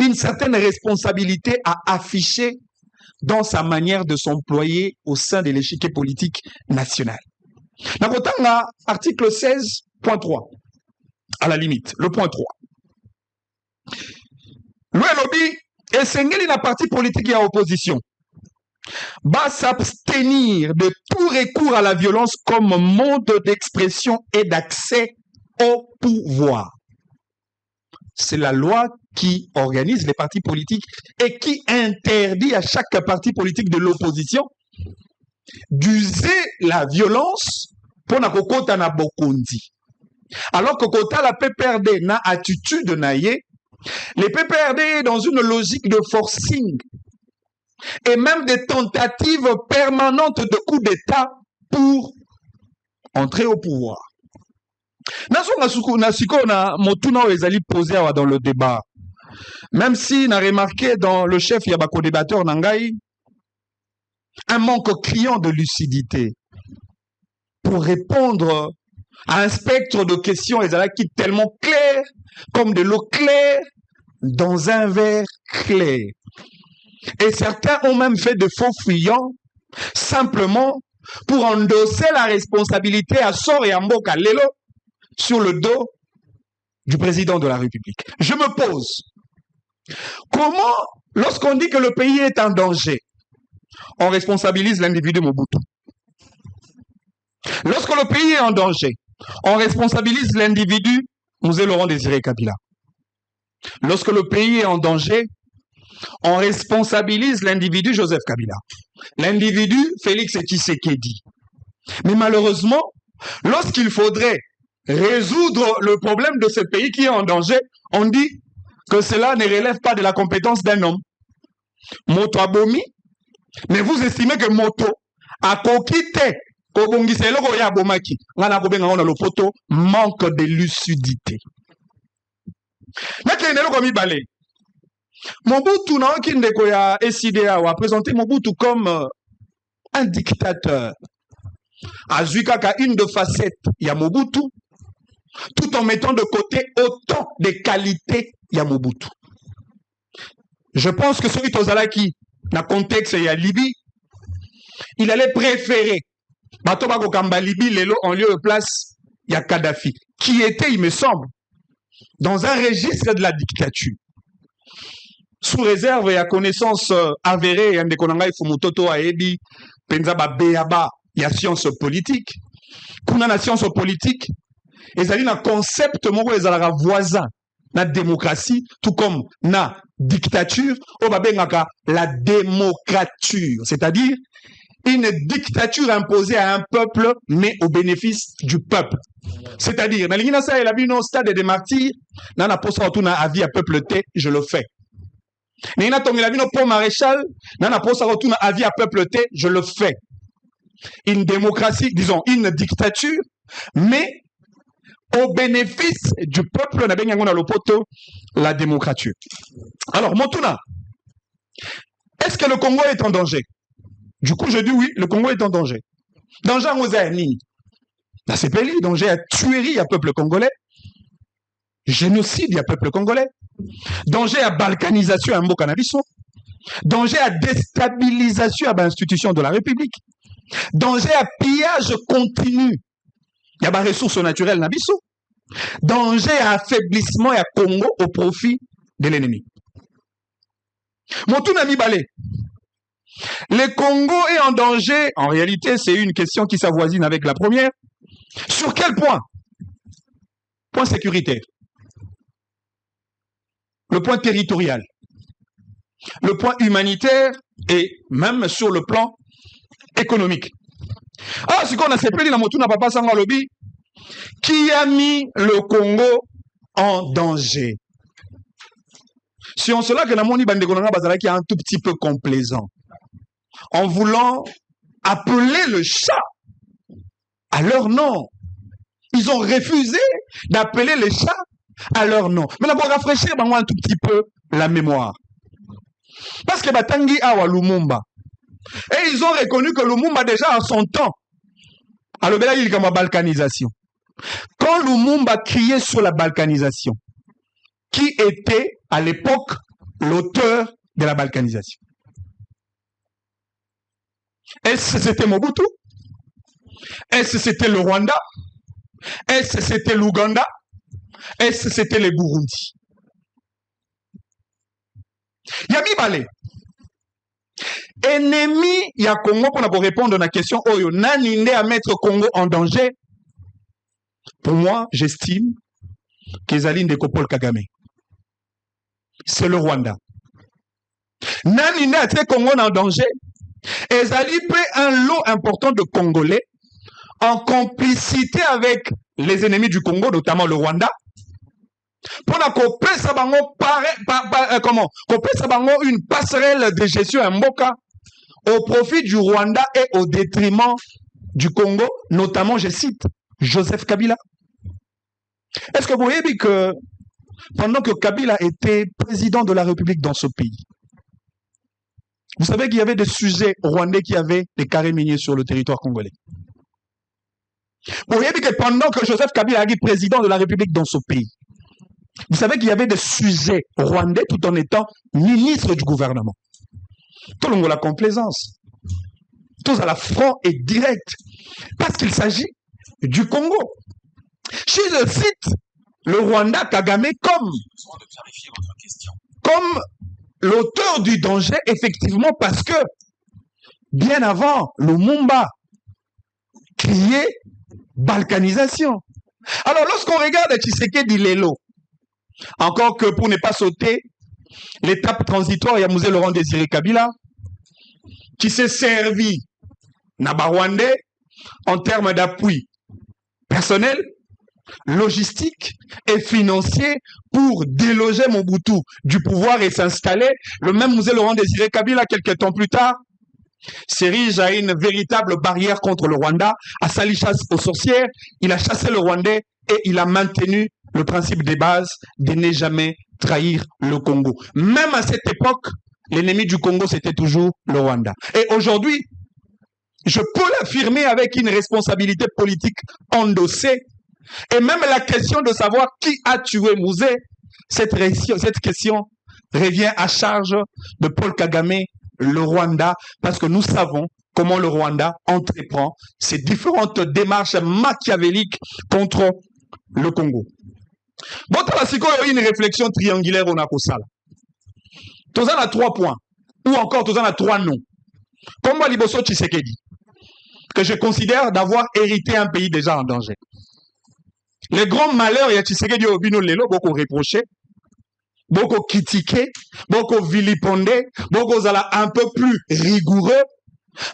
une certaine responsabilité à afficher dans sa manière de s'employer au sein de l'échiquier politique national. Nakotanga article 16.3 à la limite, le point 3. Le lobby et sengeli na parti politique et à opposition va s'abstenir de tout recours à la violence comme mode d'expression et d'accès au pouvoir. C'est la loi qui organise les partis politiques et qui interdit à chaque parti politique de l'opposition d'user la violence pour na kokota na bokondi. Alors que kota la PPRD na attitude naie, les PPRD dans une logique de forcing et même des tentatives permanentes de coup d'État pour entrer au pouvoir. Posé dans le débat. Même si on a remarqué dans le chef Yabako débatteur Nangaï un manque criant de lucidité pour répondre à un spectre de questions qui tellement clair comme de l'eau claire dans un verre clair. Et certains ont même fait de faux fuyants simplement pour endosser la responsabilité à sort et à mboka lelo sur le dos du président de la République. Je me pose, comment, lorsqu'on dit que le pays est en danger, on responsabilise l'individu Mobutu? Lorsque le pays est en danger, on responsabilise l'individu Mzee Laurent Désiré Kabila. Lorsque le pays est en danger, on responsabilise l'individu Joseph Kabila, l'individu Félix Tshisekedi. Mais malheureusement, lorsqu'il faudrait résoudre le problème de ce pays qui est en danger, on dit que cela ne relève pas de la compétence d'un homme. Moto abomi, mais vous estimez que Moto a kokite manque de lucidité. Mobutu na okindeko ya SIDA a présenté Mobutu comme un dictateur. Azuikaka une de facettes ya Mobutu, tout en mettant de côté autant de qualités ya Mobutu. Je pense que celui Tozalaki, dans le contexte ya Libye, il allait préférer Bato Bako Kambalibi Lelo en lieu et place, il y a Kadhafi, qui était, il me semble, dans un registre de la dictature. Sous réserve et à connaissance avérée, il y a des konanga Fumutoto Aebi, Penzaba Beaba, il y a science politique. Kuna na science politique, ils ont un concept moko ezalaka voisin na démocratie, tout comme na dictature, au babengaka la démocrature, c'est-à-dire une dictature imposée à un peuple, mais au bénéfice du peuple. C'est-à-dire, dans l'Inasa et la vie, stade des martyrs, dans la poste retourne à vie à peuple T, je le fais. Mais la vie pour maréchal, dans la poste retourne à vie à peuple T, je le fais. Une démocratie, disons, une dictature, mais au bénéfice du peuple, on a bien la démocrature. Alors, Motuna, est-ce que le Congo est en danger? Du coup, je dis oui, le Congo est en danger. Danger à Mozambique. La CPLI, danger à tuerie à peuple congolais. Génocide à peuple congolais. Danger à balkanisation à Mbokanabiso. Danger à déstabilisation à l'institution de la République. Danger à pillage continu. Il y a des ressources naturelles Nabiso. Danger à affaiblissement et à Congo au profit de l'ennemi. Montou Nami Balé. Le Congo est en danger. En réalité, c'est une question qui s'avoisine avec la première. Sur quel point? Point sécuritaire. Le point territorial. Le point humanitaire et même sur le plan économique. Ah, ce qu'on a séparé dans Motuna Papa Sangwa Lobby, qui a mis le Congo en danger. C'est en cela que Namoni Bandegonanga Bazala qui est un tout petit peu complaisant. En voulant appeler le chat à leur nom. Ils ont refusé d'appeler les chats à leur nom. Mais d'abord, rafraîchir un tout petit peu la mémoire. Parce que Batangi Awa Lumumba. Et ils ont reconnu que Lumumba déjà à son temps. Alors, il y a une balkanisation. Quand Lumumba criait sur la balkanisation, qui était à l'époque l'auteur de la balkanisation? Est-ce que c'était Mobutu? Est-ce que c'était le Rwanda? Est-ce que c'était l'Ouganda? Est-ce que c'était le Burundi? Yami Balé. Ennemi ya Congo pour répondre à la question Oyo Naninde à mettre Congo en danger. Pour moi, j'estime qu'ils alignent de Paul Kagame. C'est le Rwanda. Naninde a mis Congo en danger. Ils alignent un lot important de Congolais en complicité avec les ennemis du Congo, notamment le Rwanda, pour une passerelle de gestion à Mboka au profit du Rwanda et au détriment du Congo, notamment, je cite, Joseph Kabila. Est-ce que vous voyez que pendant que Kabila était président de la République dans ce pays, vous savez qu'il y avait des sujets rwandais qui avaient des carrés miniers sur le territoire congolais. Vous voyez que pendant que Joseph Kabila est président de la République dans ce pays, vous savez qu'il y avait des sujets rwandais tout en étant ministre du gouvernement. Tout le monde a la complaisance. Tout à la franc et direct. Parce qu'il s'agit du Congo. Si je cite le Rwanda Kagame comme l'auteur du danger, effectivement, parce que bien avant, Lumumba criait balkanisation. Alors, lorsqu'on regarde Tshisekedi Lelo, encore que pour ne pas sauter l'étape transitoire, il y a Mzee Laurent Désiré Kabila, qui s'est servi Nabarwandais en termes d'appui personnel, logistique et financier pour déloger Mobutu du pouvoir et s'installer. Le même Mzee Laurent Désiré Kabila, quelques temps plus tard, s'érige à une véritable barrière contre le Rwanda, a sali chasse aux sorcières, il a chassé le Rwandais et il a maintenu le principe des bases de ne jamais trahir le Congo. Même à cette époque, l'ennemi du Congo, c'était toujours le Rwanda. Et aujourd'hui, je peux l'affirmer avec une responsabilité politique endossée. Et même la question de savoir qui a tué Mzee, cette question revient à charge de Paul Kagame, le Rwanda, parce que nous savons comment le Rwanda entreprend ces différentes démarches machiavéliques contre le Congo. Bon, il y a une réflexion triangulaire on a ça. Tous en a 3 points, ou encore tous en a 3 noms. Comme moi, Liboso Tshisekedi, que je considère d'avoir hérité un pays déjà en danger. Les grands malheurs, il y a Tshisekedi Obino Lelo, beaucoup reproché, beaucoup critiqué, beaucoup vilipendé, beaucoup un peu plus rigoureux.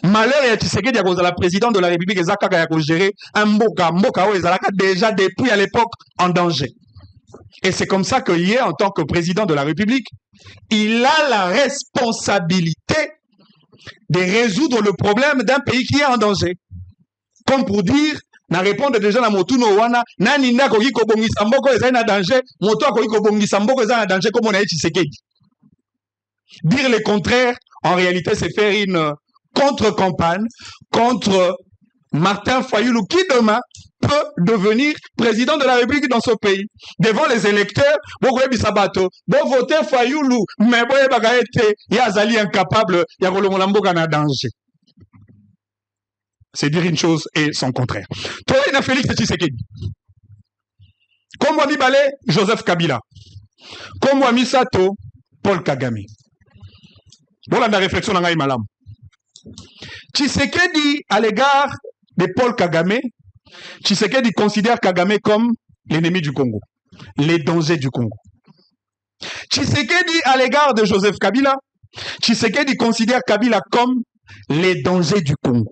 Malheur, il y a Tshisekedi la président de la République, Ezaka qui a géré un mboka déjà depuis à l'époque en danger. Et c'est comme ça que hier, en tant que président de la République, il a la responsabilité de résoudre le problème d'un pays qui est en danger. Comme pour dire, na répondre déjà à Motuno Wana, nani na koki ko bongisa mboko eza na danger, moto koki ko bongisa mboko eza na danger comme on a dit Tshisekedi. Dire le contraire, en réalité, c'est faire une contre-campagne contre Martin Fayulu qui demain peut devenir président de la République dans ce pays. Devant les électeurs, vous votez Fayulu, mais vous êtes incapable, il y a danger. C'est dire une chose et son contraire. Toi, Félix Tshisekedi. Comme Wami Balé, Joseph Kabila. Comme Wami Sato, Paul Kagame. Voilà la réflexion dans Malam. Tshisekedi, à l'égard de Paul Kagame, Tshisekedi considère Kagame comme l'ennemi du Congo, les dangers du Congo. Tshisekedi, à l'égard de Joseph Kabila, Tshisekedi considère Kabila comme les dangers du Congo.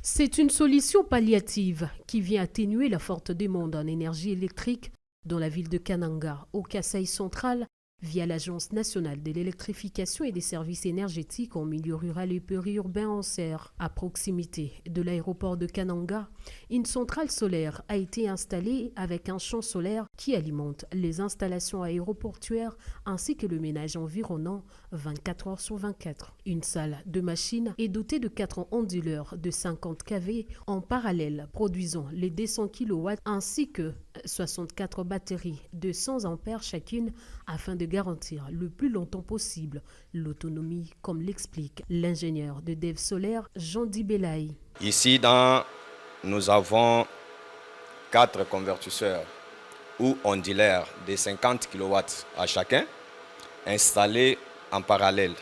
C'est une solution palliative qui vient atténuer la forte demande en énergie électrique dans la ville de Kananga, au Kasaï central, via l'Agence nationale de l'électrification et des services énergétiques en milieu rural et périurbain en serre. À proximité de l'aéroport de Kananga, une centrale solaire a été installée avec un champ solaire qui alimente les installations aéroportuaires ainsi que le ménage environnant 24 heures sur 24. Une salle de machines est dotée de 4 onduleurs de 50 kV en parallèle produisant les 200 kW ainsi que 64 batteries de 100 ampères chacune afin de garantir le plus longtemps possible l'autonomie, comme l'explique l'ingénieur de Dev Solaire Jean-Di Belaï. Ici, nous avons 4 convertisseurs ou ondulaires de 50 kW à chacun installés en parallèle.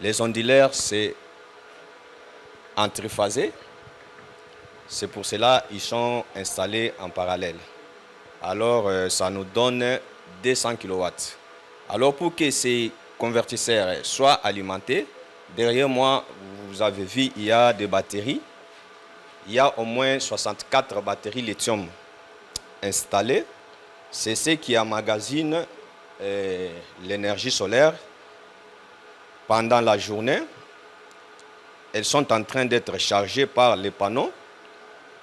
Les ondulaires, c'est en triphasé. C'est pour cela qu'ils sont installés en parallèle. Alors, ça nous donne 200 kW. Alors, pour que ces convertisseurs soient alimentés, derrière moi, vous avez vu, il y a des batteries. Il y a au moins 64 batteries lithium installées. C'est ce qui emmagasinent l'énergie solaire pendant la journée. Elles sont en train d'être chargées par les panneaux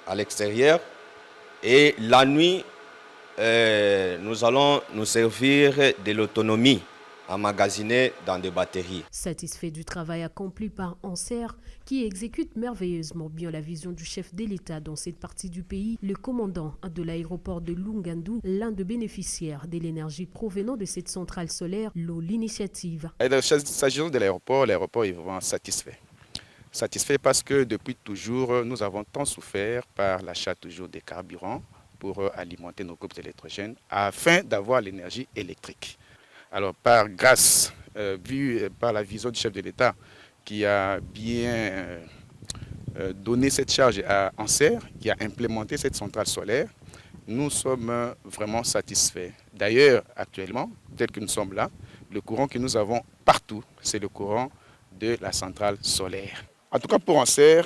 à l'extérieur. Et la nuit, nous allons nous servir de l'autonomie emmagasinée dans des batteries. Satisfait du travail accompli par Anser, qui exécute merveilleusement bien la vision du chef de l'État dans cette partie du pays, le commandant de l'aéroport de Lungandu, l'un des bénéficiaires de l'énergie provenant de cette centrale solaire, loue l'initiative. S'agissant de l'aéroport est vraiment satisfait. Satisfait parce que depuis toujours, nous avons tant souffert par l'achat toujours des carburants pour alimenter nos groupes électrogènes afin d'avoir l'énergie électrique. Alors, grâce, vu par la vision du chef de l'État qui a bien donné cette charge à Anser, qui a implémenté cette centrale solaire, nous sommes vraiment satisfaits. D'ailleurs, actuellement, tel que nous sommes là, le courant que nous avons partout, c'est le courant de la centrale solaire. En tout cas, pour Anser,